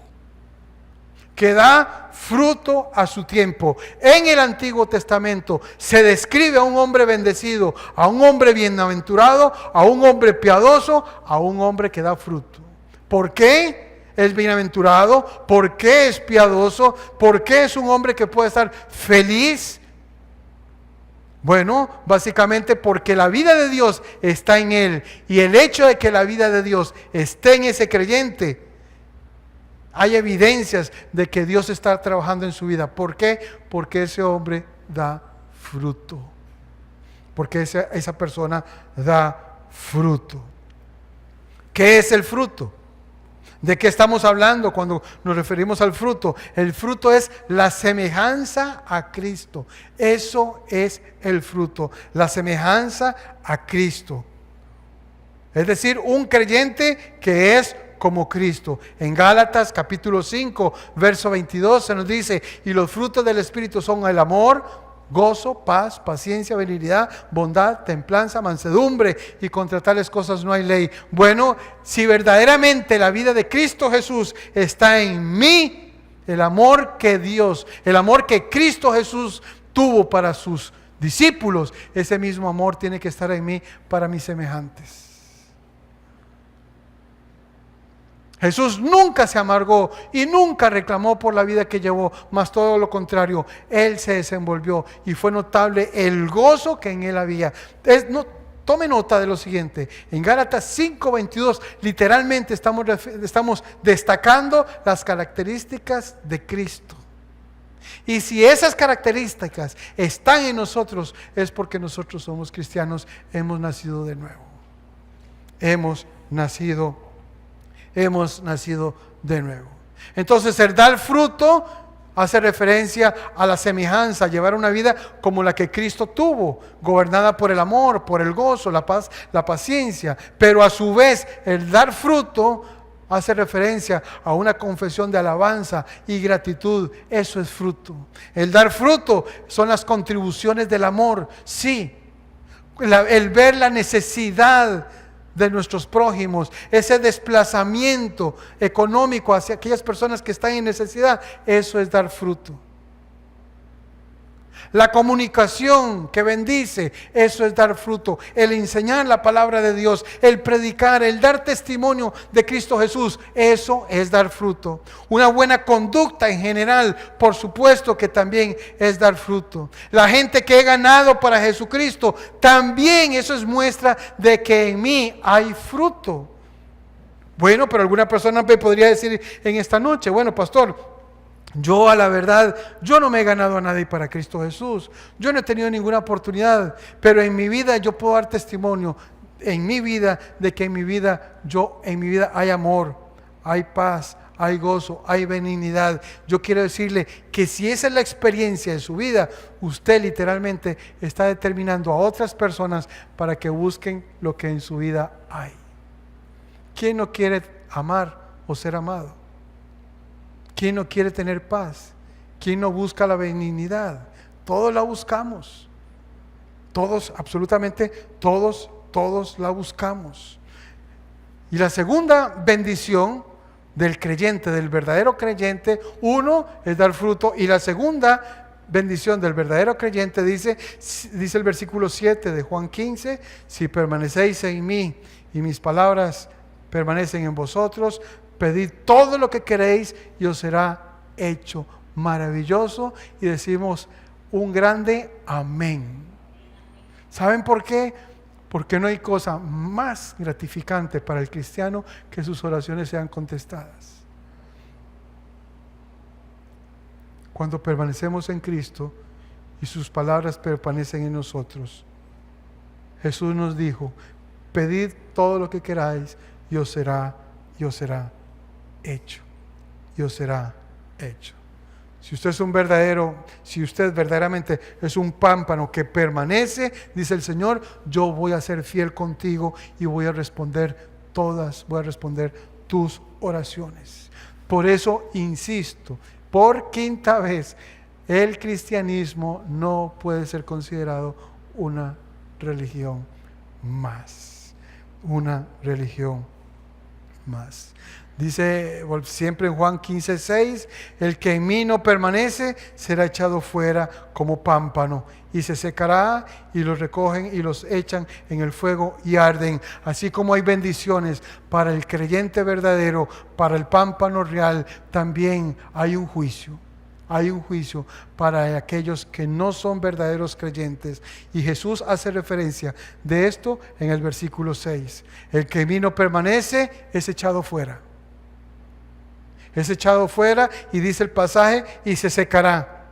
Que da fruto a su tiempo. En el Antiguo Testamento se describe a un hombre bendecido, a un hombre bienaventurado, a un hombre piadoso, a un hombre que da fruto. ¿Por qué es bienaventurado? ¿Por qué es piadoso? ¿Por qué es un hombre que puede estar feliz? Bueno, básicamente porque la vida de Dios está en él, y el hecho de que la vida de Dios esté en ese creyente, hay evidencias de que Dios está trabajando en su vida. ¿Por qué? Porque ese hombre da fruto. Porque esa persona da fruto. ¿Qué es el fruto? ¿De qué estamos hablando cuando nos referimos al fruto? El fruto es la semejanza a Cristo. Eso es el fruto, la semejanza a Cristo. Es decir, un creyente que es como Cristo. En Gálatas capítulo 5, verso 22 se nos dice: y los frutos del Espíritu son el amor, gozo, paz, paciencia, benignidad, bondad, templanza, mansedumbre, y contra tales cosas no hay ley. Bueno, si verdaderamente la vida de Cristo Jesús está en mí, el amor que Cristo Jesús tuvo para sus discípulos, ese mismo amor tiene que estar en mí para mis semejantes. Jesús nunca se amargó y nunca reclamó por la vida que llevó, mas todo lo contrario, Él se desenvolvió y fue notable el gozo que en Él había. Tome nota de lo siguiente: en Gálatas 5:22 literalmente estamos destacando las características de Cristo. Y si esas características están en nosotros, es porque nosotros somos cristianos, hemos nacido de nuevo. Hemos nacido de nuevo. Entonces, el dar fruto hace referencia a la semejanza, llevar una vida como la que Cristo tuvo, gobernada por el amor, por el gozo, la paz, la paciencia. Pero a su vez, el dar fruto hace referencia a una confesión de alabanza y gratitud. Eso es fruto. El dar fruto son las contribuciones del amor. Sí, el ver la necesidad de nuestros prójimos, ese desplazamiento económico hacia aquellas personas que están en necesidad, eso es dar fruto. La comunicación que bendice, eso es dar fruto. El enseñar la palabra de Dios, el predicar, el dar testimonio de Cristo Jesús, eso es dar fruto. Una buena conducta en general, por supuesto que también es dar fruto. La gente que he ganado para Jesucristo, también eso es muestra de que en mí hay fruto. Bueno, pero alguna persona me podría decir en esta noche, bueno, pastor, yo a la verdad, yo no me he ganado a nadie para Cristo Jesús. Yo no he tenido ninguna oportunidad, pero en mi vida yo puedo dar testimonio, en mi vida, de que en mi vida hay amor, hay paz, hay gozo, hay benignidad. Yo quiero decirle que si esa es la experiencia de su vida, usted literalmente está determinando a otras personas para que busquen lo que en su vida hay. ¿Quién no quiere amar o ser amado? ¿Quién no quiere tener paz? ¿Quién no busca la benignidad? Todos la buscamos. Todos, absolutamente todos la buscamos. Y la segunda bendición del creyente, del verdadero creyente, uno es dar fruto, y la segunda bendición del verdadero creyente dice el versículo 7 de Juan 15, si permanecéis en mí y mis palabras permanecen en vosotros, pedid todo lo que queréis y os será hecho. Maravilloso, y decimos un grande amén. ¿Saben por qué? Porque no hay cosa más gratificante para el cristiano que sus oraciones sean contestadas. Cuando permanecemos en Cristo y sus palabras permanecen en nosotros. Jesús nos dijo, pedid todo lo que queráis y os será hecho. Y os será hecho. Si usted verdaderamente es un pámpano que permanece, dice el Señor, yo voy a ser fiel contigo y voy a responder tus oraciones. Por eso insisto, por quinta vez, el cristianismo no puede ser considerado una religión más. Una religión más. Dice siempre en Juan 15:6, el que en mí no permanece será echado fuera como pámpano y se secará, y los recogen y los echan en el fuego y arden. Así como hay bendiciones para el creyente verdadero, para el pámpano real, también hay un juicio. Hay un juicio para aquellos que no son verdaderos creyentes. Y Jesús hace referencia de esto en el versículo 6. El que en mí no permanece es echado fuera. Es echado fuera, y dice el pasaje, y se secará.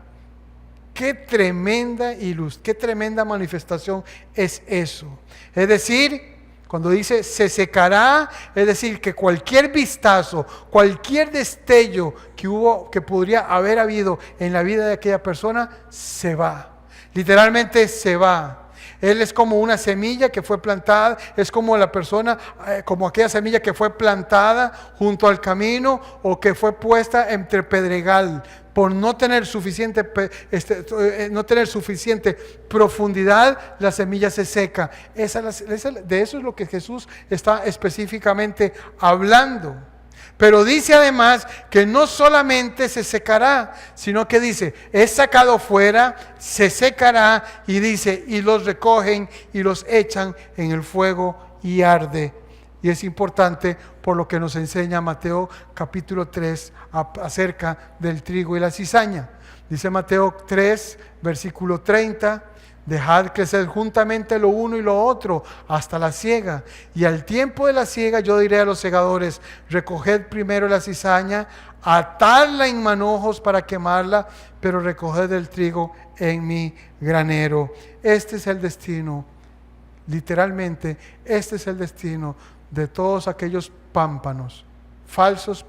Qué tremenda qué tremenda manifestación es eso. Es decir, cuando dice se secará, es decir, que cualquier vistazo, cualquier destello que podría haber habido en la vida de aquella persona, se va. Literalmente se va. Él es como una semilla que fue plantada, es como la persona, como aquella semilla que fue plantada junto al camino o que fue puesta entre pedregal. Por no tener suficiente profundidad, la semilla se seca. De eso es lo que Jesús está específicamente hablando. Pero dice además que no solamente se secará, sino que dice, es sacado fuera, se secará, y dice, y los recogen y los echan en el fuego y arde. Y es importante por lo que nos enseña Mateo capítulo 3 acerca del trigo y la cizaña. Dice Mateo 3, versículo 30, dejad crecer juntamente lo uno y lo otro hasta la siega. Y al tiempo de la siega yo diré a los segadores, recoged primero la cizaña, atadla en manojos para quemarla, pero recoged el trigo en mi granero. Este es el destino, literalmente, este es el destino de todos aquellos pámpanos, falsos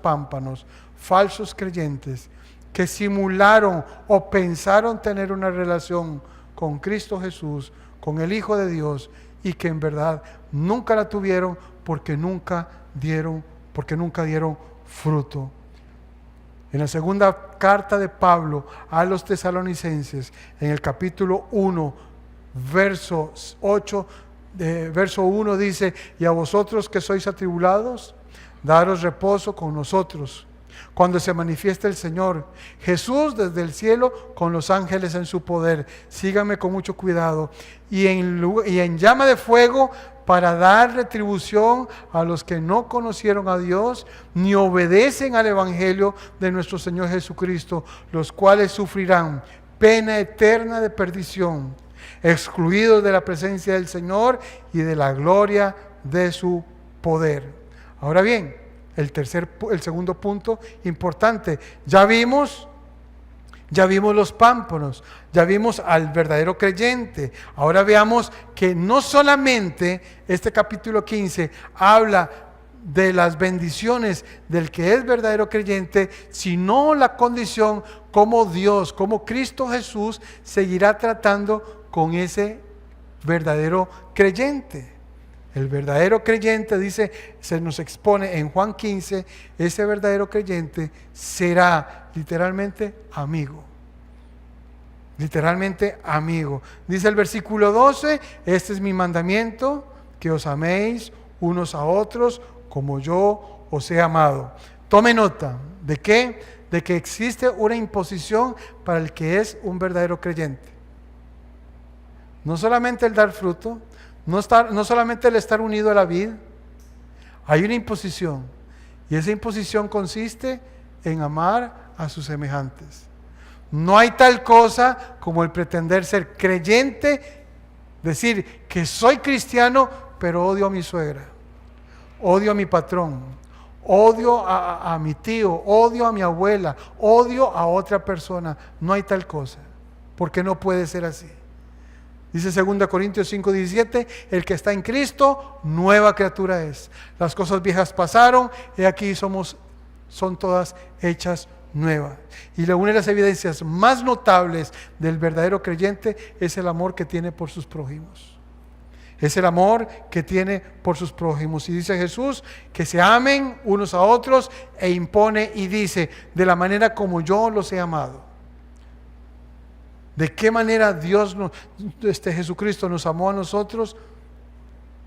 creyentes que simularon o pensaron tener una relación con Cristo Jesús, con el Hijo de Dios, y que en verdad nunca la tuvieron porque nunca dieron fruto. En la segunda carta de Pablo a los tesalonicenses, en el capítulo 1, verso 1 dice, y a vosotros que sois atribulados, daros reposo con nosotros, cuando se manifieste el Señor. Jesús desde el cielo con los ángeles en su poder. Síganme con mucho cuidado. Y en llama de fuego para dar retribución a los que no conocieron a Dios ni obedecen al Evangelio de nuestro Señor Jesucristo, los cuales sufrirán pena eterna de perdición, excluidos de la presencia del Señor y de la gloria de su poder. Ahora bien, el segundo punto importante, ya vimos los pámpanos, ya vimos al verdadero creyente. Ahora veamos que no solamente este capítulo 15 habla de las bendiciones del que es verdadero creyente, sino la condición como Dios, como Cristo Jesús seguirá tratando con ese verdadero creyente. El verdadero creyente, dice, se nos expone en Juan 15, ese verdadero creyente será literalmente amigo. Literalmente amigo. Dice el versículo 12, este es mi mandamiento, que os améis unos a otros como yo os he amado. Tome nota, ¿de qué? De que existe una imposición para el que es un verdadero creyente. No solamente el dar fruto, no solamente el estar unido a la vid, hay una imposición. Y esa imposición consiste en amar a sus semejantes. No hay tal cosa como el pretender ser creyente, decir que soy cristiano, pero odio a mi suegra, odio a mi patrón, odio a mi tío, odio a mi abuela, odio a otra persona. No hay tal cosa, porque no puede ser así. Dice 2 Corintios 5:17, el que está en Cristo, nueva criatura es. Las cosas viejas pasaron, y aquí son todas hechas nuevas. Y una de las evidencias más notables del verdadero creyente es el amor que tiene por sus prójimos. Es el amor que tiene por sus prójimos. Y dice Jesús que se amen unos a otros, e impone y dice, de la manera como yo los he amado. ¿De qué manera Jesucristo nos amó a nosotros?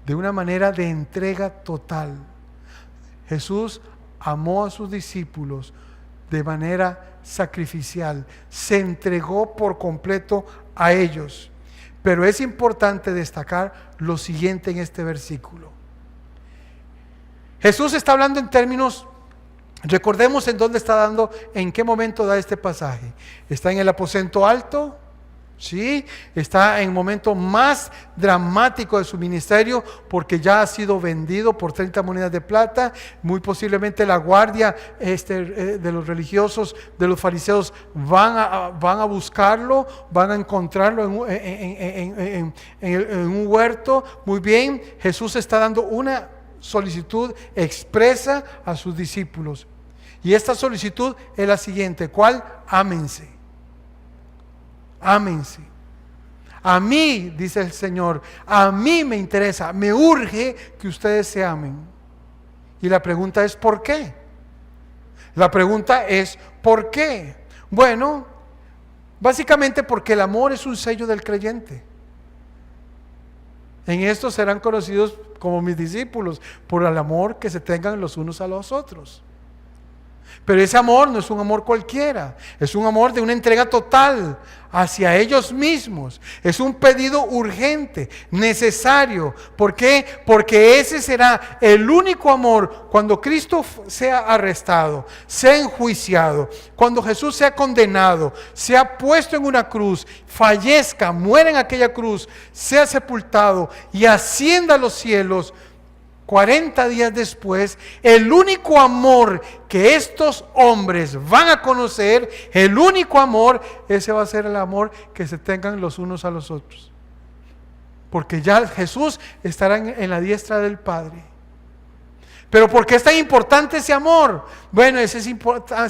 De una manera de entrega total. Jesús amó a sus discípulos de manera sacrificial. Se entregó por completo a ellos. Pero es importante destacar lo siguiente en este versículo. Jesús está hablando en términos, recordemos en dónde está dando, en qué momento da este pasaje. Está en el aposento alto, ¿sí? Está en el momento más dramático de su ministerio, porque ya ha sido vendido por 30 monedas de plata. Muy posiblemente la guardia de los religiosos, de los fariseos, van a buscarlo, van a encontrarlo en un huerto. Muy bien, Jesús está dando una solicitud expresa a sus discípulos. Y esta solicitud es la siguiente: ¿cuál? Ámense. Ámense. A mí, dice el Señor, a mí me interesa, me urge que ustedes se amen. Y la pregunta es ¿por qué? La pregunta es ¿por qué? Bueno, básicamente porque el amor es un sello del creyente. En esto serán conocidos como mis discípulos, por el amor que se tengan los unos a los otros. Pero ese amor no es un amor cualquiera, es un amor de una entrega total hacia ellos mismos. Es un pedido urgente, necesario. ¿Por qué? Porque ese será el único amor cuando Cristo sea arrestado, sea enjuiciado, cuando Jesús sea condenado, sea puesto en una cruz, fallezca, muera en aquella cruz, sea sepultado y ascienda a los cielos. 40 días después, el único amor que estos hombres van a conocer, el único amor, ese va a ser el amor que se tengan los unos a los otros. Porque ya Jesús estará en la diestra del Padre. Pero ¿por qué es tan importante ese amor? Bueno, ese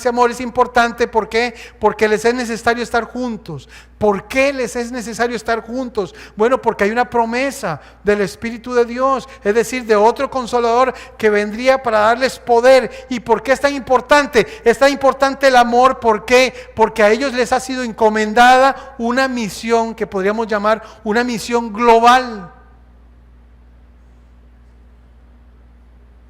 amor es importante, ¿por qué? Porque les es necesario estar juntos. ¿Por qué les es necesario estar juntos? Bueno, porque hay una promesa del Espíritu de Dios, es decir, de otro Consolador que vendría para darles poder. ¿Y por qué es tan importante? Es tan importante el amor, ¿por qué? Porque a ellos les ha sido encomendada una misión que podríamos llamar una misión global.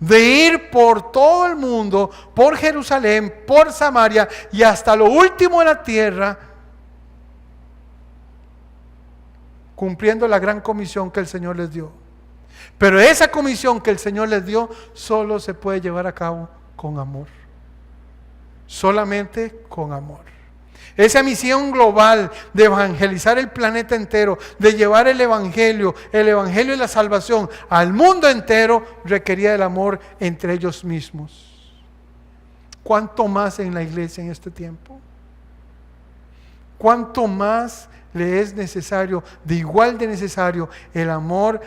de ir por todo el mundo, por Jerusalén, por Samaria y hasta lo último de la tierra, cumpliendo la gran comisión que el Señor les dio. Pero esa comisión que el Señor les dio solo se puede llevar a cabo con amor. Solamente con amor. Esa misión global de evangelizar el planeta entero, de llevar el evangelio y la salvación al mundo entero, requería el amor entre ellos mismos. ¿Cuánto más en la iglesia en este tiempo? ¿Cuánto más le es necesario, de igual de necesario, el amor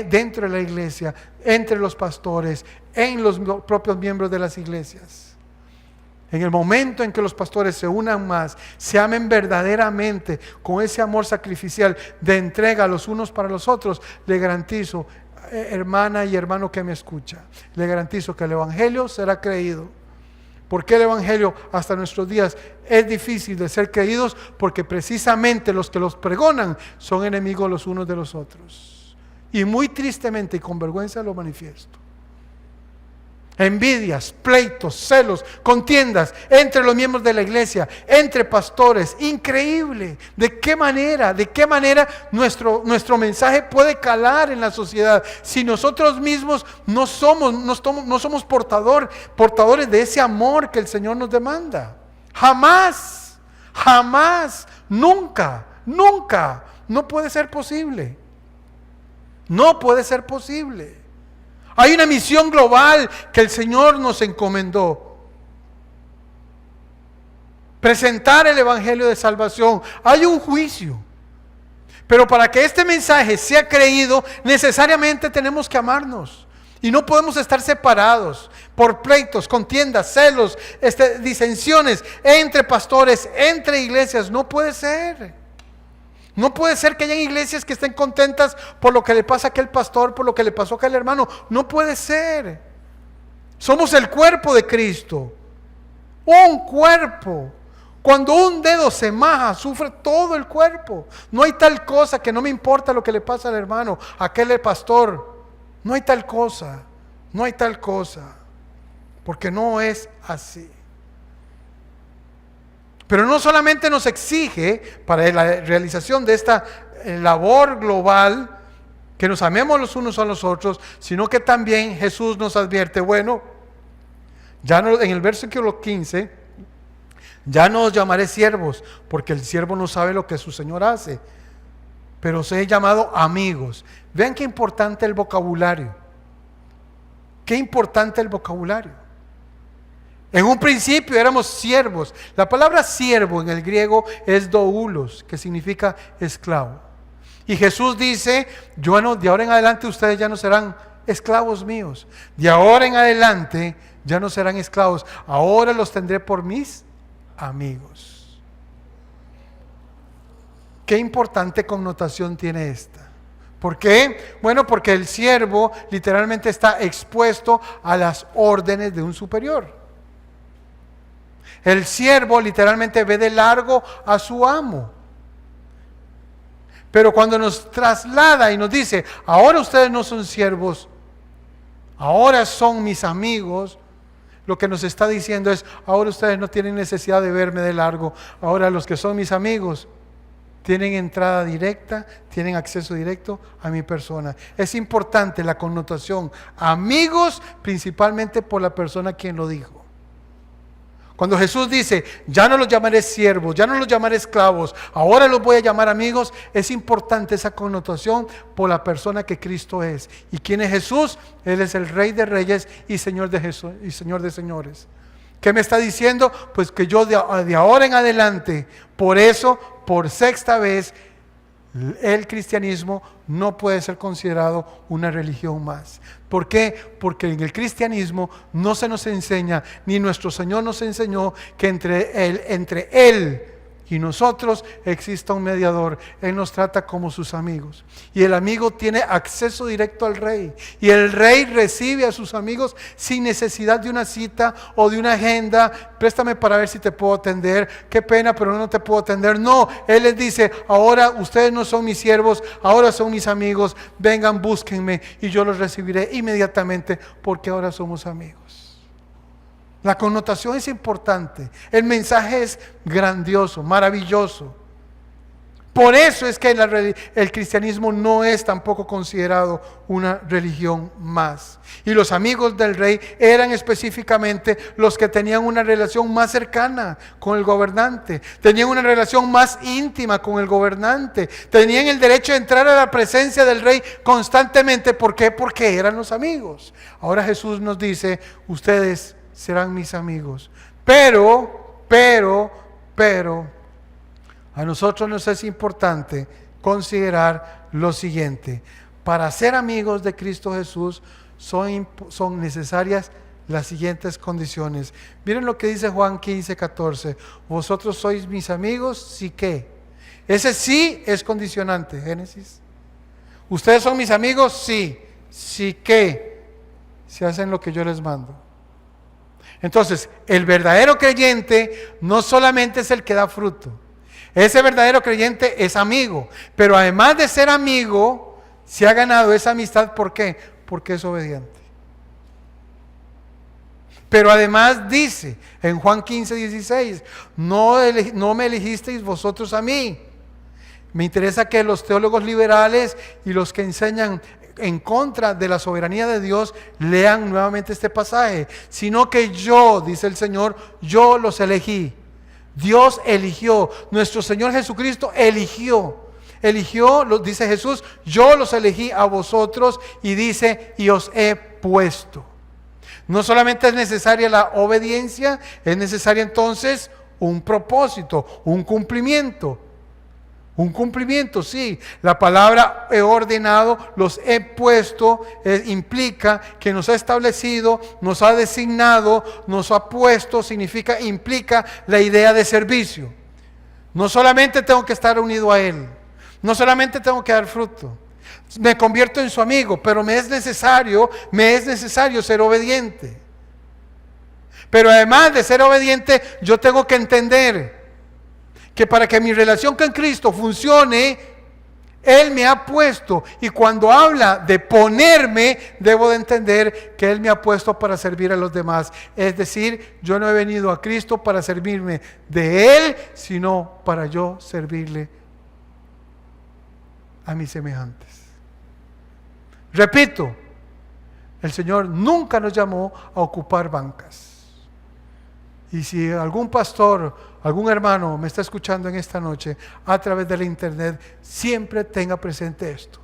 dentro de la iglesia, entre los pastores, en los propios miembros de las iglesias? En el momento en que los pastores se unan más, se amen verdaderamente con ese amor sacrificial de entrega los unos para los otros, le garantizo, hermana y hermano que me escucha, le garantizo que el evangelio será creído. ¿Por qué el evangelio hasta nuestros días es difícil de ser creídos? Porque precisamente los que los pregonan son enemigos los unos de los otros. Y muy tristemente y con vergüenza lo manifiesto. Envidias, pleitos, celos, contiendas entre los miembros de la iglesia, entre pastores. Increíble. ¿De qué manera nuestro mensaje puede calar en la sociedad si nosotros mismos no somos portadores de ese amor que el Señor nos demanda? Jamás, nunca. No puede ser posible. No puede ser posible. Hay una misión global que el Señor nos encomendó. Presentar el evangelio de salvación. Hay un juicio. Pero para que este mensaje sea creído, necesariamente tenemos que amarnos. Y no podemos estar separados por pleitos, contiendas, celos, disensiones entre pastores, entre iglesias. No puede ser. No puede ser que hayan iglesias que estén contentas por lo que le pasa a aquel pastor, por lo que le pasó a aquel hermano. No puede ser. Somos el cuerpo de Cristo. Un cuerpo. Cuando un dedo se maja, sufre todo el cuerpo. No hay tal cosa que no me importa lo que le pasa al hermano, a aquel pastor. No hay tal cosa. No hay tal cosa. Porque no es así. Pero no solamente nos exige para la realización de esta labor global que nos amemos los unos a los otros, sino que también Jesús nos advierte, bueno, ya no, en el versículo 15, ya no os llamaré siervos, porque el siervo no sabe lo que su Señor hace, pero os he llamado amigos. Vean qué importante el vocabulario. Qué importante el vocabulario. En un principio éramos siervos. La palabra siervo en el griego es doulos, que significa esclavo. Y Jesús dice, de ahora en adelante ustedes ya no serán esclavos míos. De ahora en adelante ya no serán esclavos. Ahora los tendré por mis amigos. Qué importante connotación tiene esta. ¿Por qué? Bueno, porque el siervo literalmente está expuesto a las órdenes de un superior. El siervo literalmente ve de largo a su amo. Pero cuando nos traslada y nos dice, ahora ustedes no son siervos, ahora son mis amigos, lo que nos está diciendo es, ahora ustedes no tienen necesidad de verme de largo, ahora los que son mis amigos tienen entrada directa, tienen acceso directo a mi persona. Es importante la connotación, amigos, principalmente por la persona quien lo dijo. Cuando Jesús dice, ya no los llamaré siervos, ya no los llamaré esclavos, ahora los voy a llamar amigos, es importante esa connotación por la persona que Cristo es. ¿Y quién es Jesús? Él es el Rey de Reyes y Señor de Señores. ¿Qué me está diciendo? Pues que yo de ahora en adelante, por eso, por sexta vez, el cristianismo no puede ser considerado una religión más. ¿Por qué? Porque en el cristianismo no se nos enseña, ni nuestro Señor nos enseñó que entre Él y nosotros exista un mediador. Él nos trata como sus amigos. Y el amigo tiene acceso directo al rey. Y el rey recibe a sus amigos sin necesidad de una cita o de una agenda. Préstame para ver si te puedo atender. Qué pena, pero no te puedo atender. No, Él les dice, ahora ustedes no son mis siervos, ahora son mis amigos. Vengan, búsquenme y yo los recibiré inmediatamente porque ahora somos amigos. La connotación es importante. El mensaje es grandioso, maravilloso. Por eso es que el cristianismo no es tampoco considerado una religión más. Y los amigos del rey eran específicamente los que tenían una relación más cercana con el gobernante, tenían una relación más íntima con el gobernante, tenían el derecho de entrar a la presencia del rey constantemente. ¿Por qué? Porque eran los amigos. Ahora Jesús nos dice, ustedes serán mis amigos. Pero, a nosotros nos es importante considerar lo siguiente. Para ser amigos de Cristo Jesús son necesarias las siguientes condiciones. Miren lo que dice Juan 15:14. Vosotros sois mis amigos, ¿sí qué? Ese sí es condicionante, Génesis. Ustedes son mis amigos, sí. ¿Sí qué? Si hacen lo que yo les mando. Entonces, el verdadero creyente no solamente es el que da fruto. Ese verdadero creyente es amigo. Pero además de ser amigo, se ha ganado esa amistad. ¿Por qué? Porque es obediente. Pero además dice en Juan 15:16, no me elegisteis vosotros a mí. Me interesa que los teólogos liberales y los que enseñan en contra de la soberanía de Dios lean nuevamente este pasaje. Sino que yo, dice el Señor, yo los elegí. Dios eligió, nuestro Señor Jesucristo eligió, dice Jesús, yo los elegí a vosotros y dice, y os he puesto. No solamente es necesaria la obediencia, es necesaria entonces un propósito, un cumplimiento. Un cumplimiento, sí. La palabra he ordenado, los he puesto, implica que nos ha establecido, nos ha designado, nos ha puesto, implica la idea de servicio. No solamente tengo que estar unido a Él, no solamente tengo que dar fruto, me convierto en su amigo, pero me es necesario ser obediente. Pero además de ser obediente, yo tengo que entender que para que mi relación con Cristo funcione, Él me ha puesto, y cuando habla de ponerme, debo de entender que Él me ha puesto para servir a los demás. Es decir, yo no he venido a Cristo para servirme de Él, sino para yo servirle a mis semejantes. Repito, el Señor nunca nos llamó a ocupar bancas. Y si algún pastor, algún hermano me está escuchando en esta noche a través de la internet, siempre tenga presente esto.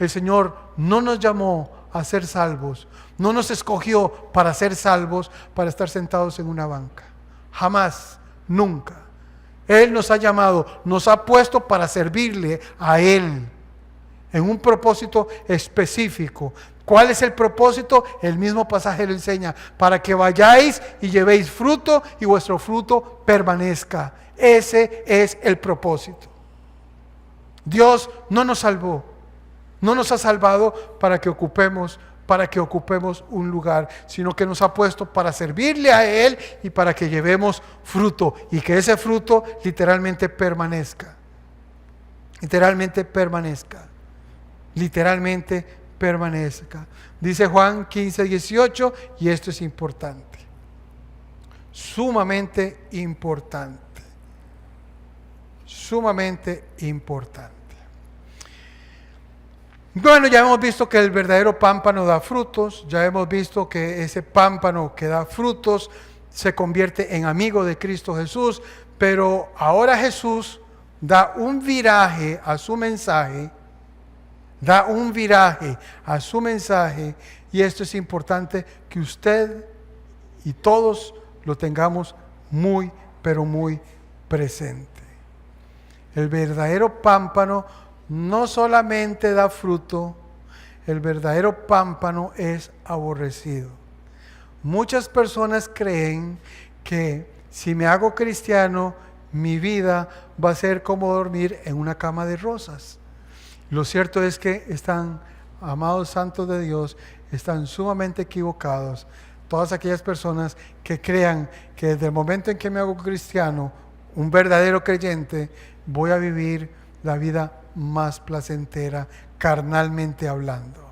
El Señor no nos llamó a ser salvos, no nos escogió para ser salvos, para estar sentados en una banca. Jamás, nunca. Él nos ha llamado, nos ha puesto para servirle a Él en un propósito específico. ¿Cuál es el propósito? El mismo pasaje lo enseña, para que vayáis y llevéis fruto y vuestro fruto permanezca. Ese es el propósito. Dios no nos salvó, no nos ha salvado para que ocupemos un lugar, sino que nos ha puesto para servirle a Él y para que llevemos fruto y que ese fruto literalmente permanezca. Literalmente permanezca. Dice Juan 15:18, y esto es importante, sumamente importante. Bueno, ya hemos visto que el verdadero pámpano da frutos, ya hemos visto que ese pámpano que da frutos se convierte en amigo de Cristo Jesús, pero ahora Jesús da un viraje a su mensaje. Y esto es importante que usted y todos lo tengamos muy, pero muy presente. El verdadero pámpano no solamente da fruto, el verdadero pámpano es aborrecido. Muchas personas creen que si me hago cristiano mi vida va a ser como dormir en una cama de rosas. Lo cierto es que están, amados santos de Dios, están sumamente equivocados. Todas aquellas personas que crean que desde el momento en que me hago cristiano, un verdadero creyente, voy a vivir la vida más placentera, carnalmente hablando.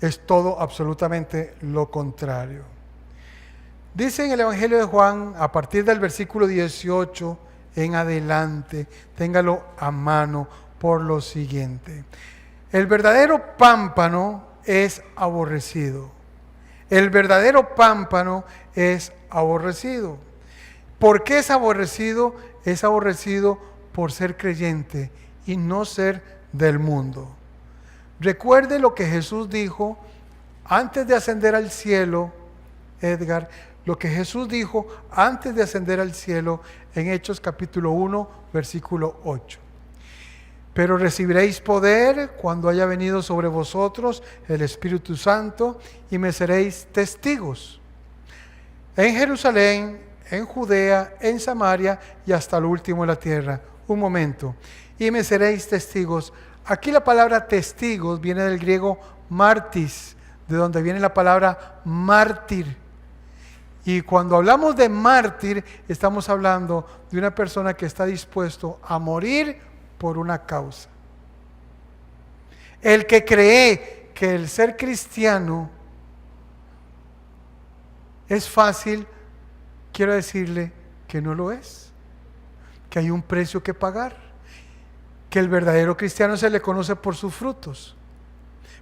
Es todo absolutamente lo contrario. Dice en el Evangelio de Juan, a partir del versículo 18 en adelante, téngalo a mano, por lo siguiente: el verdadero pámpano es aborrecido. El verdadero pámpano es aborrecido. ¿Por qué es aborrecido? Es aborrecido por ser creyente y no ser del mundo. Recuerde lo que Jesús dijo antes de ascender al cielo, Edgar, lo que Jesús dijo antes de ascender al cielo en Hechos capítulo 1, versículo 8. Pero recibiréis poder cuando haya venido sobre vosotros el Espíritu Santo y me seréis testigos en Jerusalén, en Judea, en Samaria y hasta lo último de la tierra. Un momento. Y me seréis testigos. Aquí la palabra testigos viene del griego martis, de donde viene la palabra mártir. Y cuando hablamos de mártir, estamos hablando de una persona que está dispuesto a morir por una causa. El que cree que el ser cristiano es fácil, quiero decirle que no lo es, que hay un precio que pagar, que el verdadero cristiano se le conoce por sus frutos,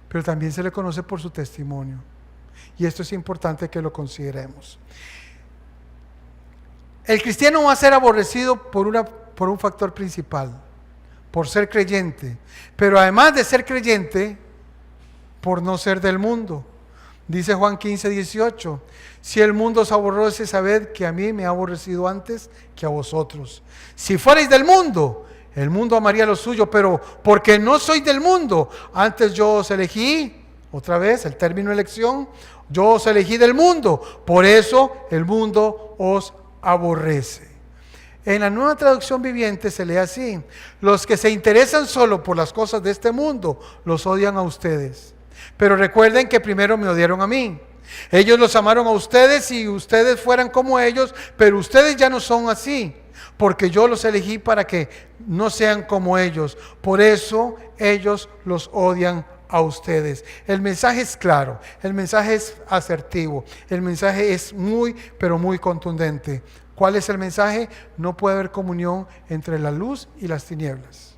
pero también se le conoce por su testimonio. Y esto es importante que lo consideremos. El cristiano va a ser aborrecido por un factor principal: por ser creyente, pero además de ser creyente, por no ser del mundo. Dice Juan 15, 18: si el mundo os aborrece, sabed que a mí me ha aborrecido antes que a vosotros. Si fuerais del mundo, el mundo amaría lo suyo, pero porque no soy del mundo, antes yo os elegí, otra vez el término elección, yo os elegí del mundo, por eso el mundo os aborrece. En la Nueva Traducción Viviente se lee así: los que se interesan solo por las cosas de este mundo, los odian a ustedes. Pero recuerden que primero me odiaron a mí. Ellos los amaron a ustedes y ustedes fueran como ellos, pero ustedes ya no son así, porque yo los elegí para que no sean como ellos. Por eso ellos los odian a ustedes. El mensaje es claro, el mensaje es asertivo, el mensaje es muy, pero muy contundente. ¿Cuál es el mensaje? No puede haber comunión entre la luz y las tinieblas.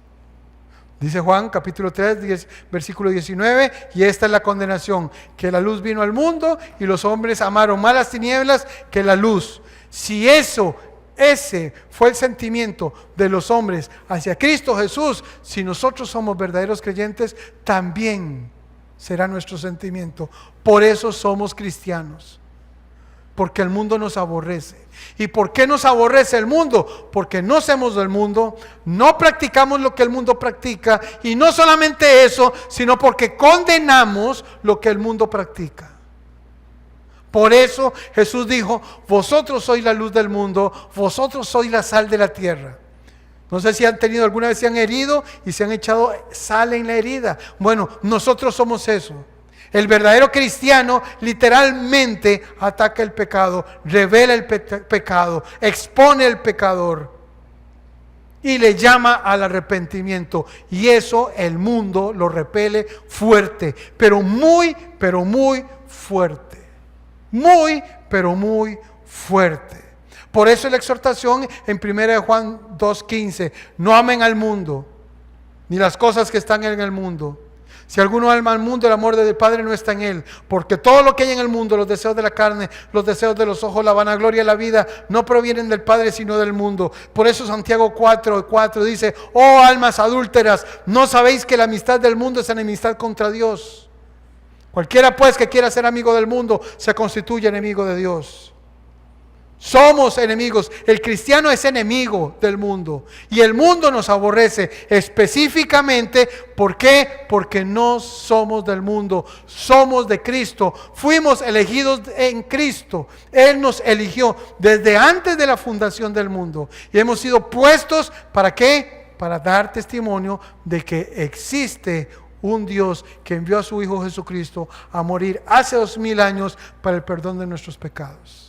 Dice Juan capítulo 3, versículo 19, y esta es la condenación, que la luz vino al mundo y los hombres amaron más las tinieblas que la luz. Si ese fue el sentimiento de los hombres hacia Cristo Jesús, si nosotros somos verdaderos creyentes, también será nuestro sentimiento. Por eso somos cristianos, porque el mundo nos aborrece. ¿Y por qué nos aborrece el mundo? Porque no somos del mundo, no practicamos lo que el mundo practica, y no solamente eso, sino porque condenamos lo que el mundo practica. Por eso Jesús dijo: vosotros sois la luz del mundo, vosotros sois la sal de la tierra. No sé si han tenido alguna vez, se han herido y se han echado sal en la herida. Bueno, nosotros somos eso. El verdadero cristiano literalmente ataca el pecado, revela el pecado, expone al pecador y le llama al arrepentimiento. Y eso el mundo lo repele fuerte, pero muy fuerte. Muy, pero muy fuerte. Por eso la exhortación en 1 Juan 2:15: no amen al mundo, ni las cosas que están en el mundo. Si alguno ama al mundo, el amor del Padre no está en él. Porque todo lo que hay en el mundo, los deseos de la carne, los deseos de los ojos, la vanagloria de la vida, no provienen del Padre, sino del mundo. Por eso Santiago 4:4 dice: oh almas adúlteras, ¿no sabéis que la amistad del mundo es enemistad contra Dios? Cualquiera pues que quiera ser amigo del mundo, se constituye enemigo de Dios. Somos enemigos. El cristiano es enemigo del mundo. Y el mundo nos aborrece específicamente. ¿Por qué? Porque no somos del mundo. Somos de Cristo. Fuimos elegidos en Cristo. Él nos eligió desde antes de la fundación del mundo. Y hemos sido puestos, ¿para qué? Para dar testimonio de que existe un Dios que envió a su Hijo Jesucristo a morir hace 2000 años para el perdón de nuestros pecados.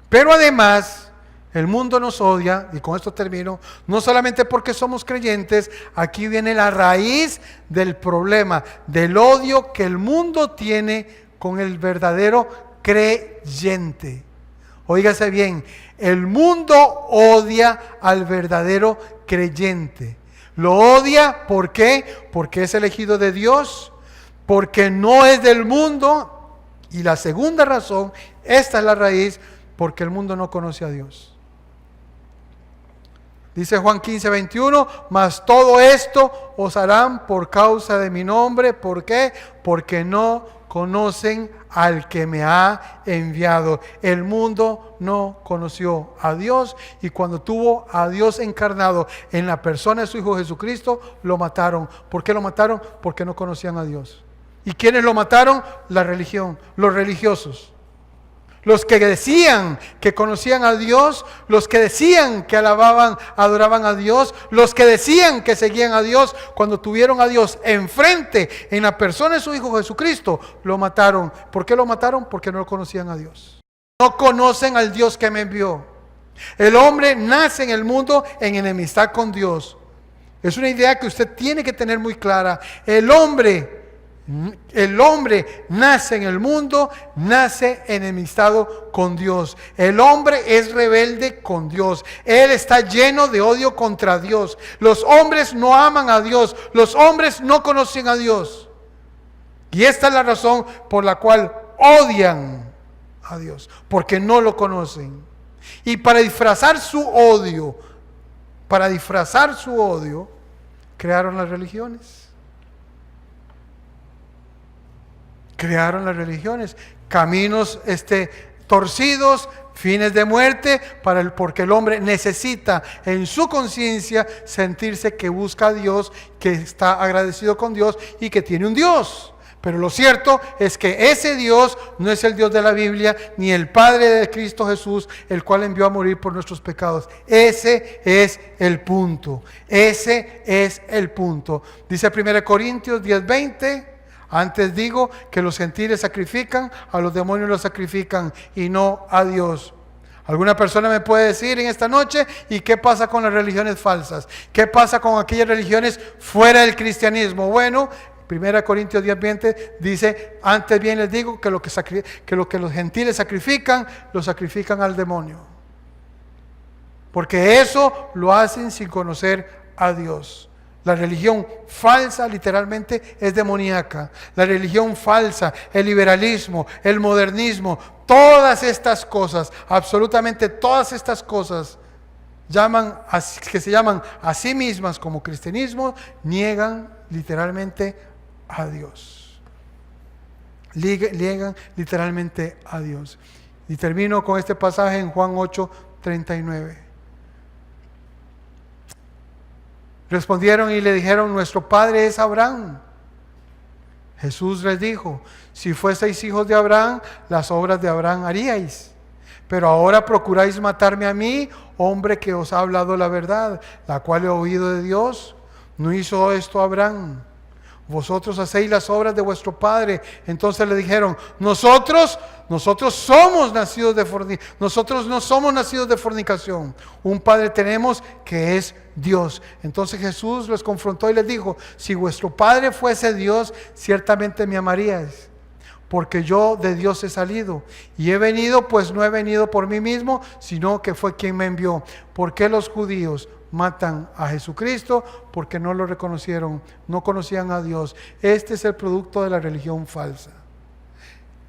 Pero además, el mundo nos odia, y con esto termino, no solamente porque somos creyentes. Aquí viene la raíz del problema, del odio que el mundo tiene con el verdadero creyente. Óigase bien, el mundo odia al verdadero creyente. Lo odia, ¿por qué? Porque es elegido de Dios, porque no es del mundo. Y la segunda razón, esta es la raíz, porque el mundo no conoce a Dios. Dice Juan 15:21, mas todo esto os harán por causa de mi nombre. ¿Por qué? Porque no conocen al que me ha enviado. El mundo no conoció a Dios, y cuando tuvo a Dios encarnado en la persona de su Hijo Jesucristo, lo mataron. ¿Por qué lo mataron? Porque no conocían a Dios. ¿Y quiénes lo mataron? La religión, los religiosos. Los que decían que conocían a Dios, los que decían que alababan, adoraban a Dios, los que decían que seguían a Dios, cuando tuvieron a Dios enfrente en la persona de su Hijo Jesucristo, lo mataron. ¿Por qué lo mataron? Porque no conocían a Dios. No conocen al Dios que me envió. El hombre nace en el mundo en enemistad con Dios. Es una idea que usted tiene que tener muy clara. El hombre nace en el mundo, nace enemistado con Dios. El hombre es rebelde con Dios. Él está lleno de odio contra Dios. Los hombres no aman a Dios. Los hombres no conocen a Dios. Y esta es la razón por la cual odian a Dios, porque no lo conocen. Y para disfrazar su odio, crearon las religiones. Crearon las religiones, caminos torcidos, fines de muerte, porque el hombre necesita en su conciencia sentirse que busca a Dios, que está agradecido con Dios y que tiene un Dios. Pero lo cierto es que ese Dios no es el Dios de la Biblia, ni el Padre de Cristo Jesús, el cual envió a morir por nuestros pecados. Ese es el punto. Ese es el punto. Dice 1 Corintios 10:20. Antes digo que los gentiles sacrifican, a los demonios los sacrifican y no a Dios. ¿Alguna persona me puede decir en esta noche, ¿y qué pasa con las religiones falsas? ¿Qué pasa con aquellas religiones fuera del cristianismo? Bueno, 1 Corintios 10:20 dice, antes bien les digo que lo que los gentiles sacrifican, lo sacrifican al demonio. Porque eso lo hacen sin conocer a Dios. La religión falsa literalmente es demoníaca. La religión falsa, el liberalismo, el modernismo, todas estas cosas, absolutamente todas estas cosas que se llaman a sí mismas como cristianismo, niegan literalmente a Dios. Niegan literalmente a Dios. Y termino con este pasaje en Juan 8:39. Respondieron y le dijeron, nuestro padre es Abraham. Jesús les dijo, si fueseis hijos de Abraham, las obras de Abraham haríais. Pero ahora procuráis matarme a mí, hombre que os ha hablado la verdad, la cual he oído de Dios. ¿No hizo esto Abraham? Vosotros hacéis las obras de vuestro padre. Entonces le dijeron, nosotros somos nacidos de fornicación. Nosotros no somos nacidos de fornicación. Un padre tenemos que es Dios. Entonces Jesús los confrontó y les dijo, si vuestro padre fuese Dios, ciertamente me amaríais, porque yo de Dios he salido y he venido, pues no he venido por mí mismo, sino que fue quien me envió. ¿Por qué los judíos matan a Jesucristo? Porque no lo reconocieron, no conocían a Dios. Este es el producto de la religión falsa.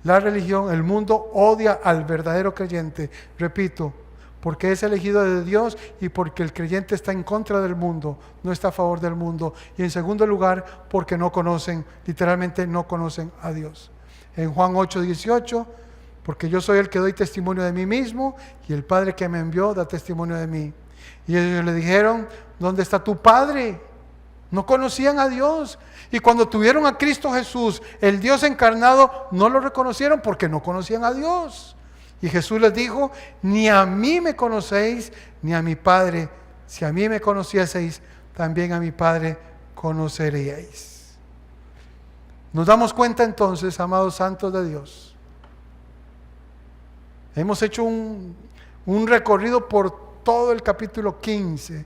La religión, el mundo odia al verdadero creyente, repito, porque es elegido de Dios y porque el creyente está en contra del mundo, no está a favor del mundo. Y en segundo lugar, porque no conocen, literalmente no conocen a Dios. En Juan 8:18 porque yo soy el que doy testimonio de mí mismo y el Padre que me envió da testimonio de mí. Y ellos le dijeron, ¿dónde está tu Padre? No conocían a Dios. Y cuando tuvieron a Cristo Jesús, el Dios encarnado, no lo reconocieron porque no conocían a Dios. Y Jesús les dijo, ni a mí me conocéis, ni a mi Padre. Si a mí me conocieseis, también a mi Padre conoceríais. Nos damos cuenta entonces, amados santos de Dios. Hemos hecho un recorrido por todo el capítulo 15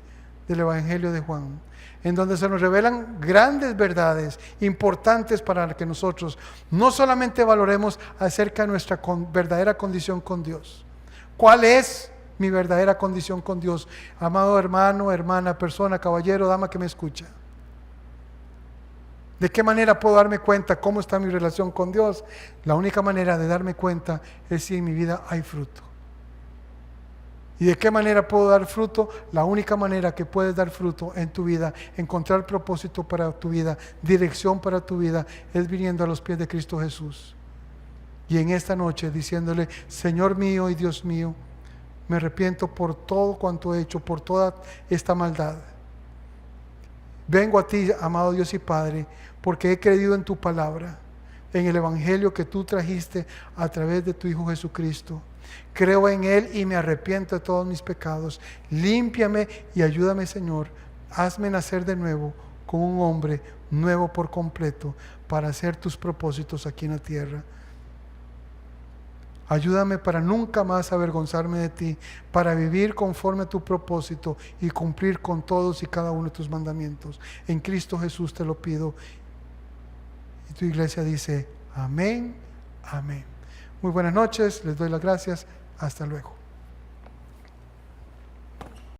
del Evangelio de Juan, en donde se nos revelan grandes verdades importantes para que nosotros no solamente valoremos acerca de nuestra verdadera condición con Dios. ¿Cuál es mi verdadera condición con Dios? Amado hermano, hermana, persona, caballero, dama que me escucha. ¿De qué manera puedo darme cuenta cómo está mi relación con Dios? La única manera de darme cuenta es si en mi vida hay fruto. ¿Y de qué manera puedo dar fruto? La única manera que puedes dar fruto en tu vida, encontrar propósito para tu vida, dirección para tu vida, es viniendo a los pies de Cristo Jesús. Y en esta noche diciéndole, Señor mío y Dios mío, me arrepiento por todo cuanto he hecho, por toda esta maldad. Vengo a ti, amado Dios y Padre, porque he creído en tu palabra, en el Evangelio que tú trajiste a través de tu Hijo Jesucristo. Creo en Él y me arrepiento de todos mis pecados. Límpiame y ayúdame, Señor. Hazme nacer de nuevo como un hombre nuevo por completo para hacer tus propósitos aquí en la tierra. Ayúdame para nunca más avergonzarme de ti, para vivir conforme a tu propósito y cumplir con todos y cada uno de tus mandamientos. En Cristo Jesús te lo pido. Y tu iglesia dice, amén, amén. Muy buenas noches, les doy las gracias, hasta luego.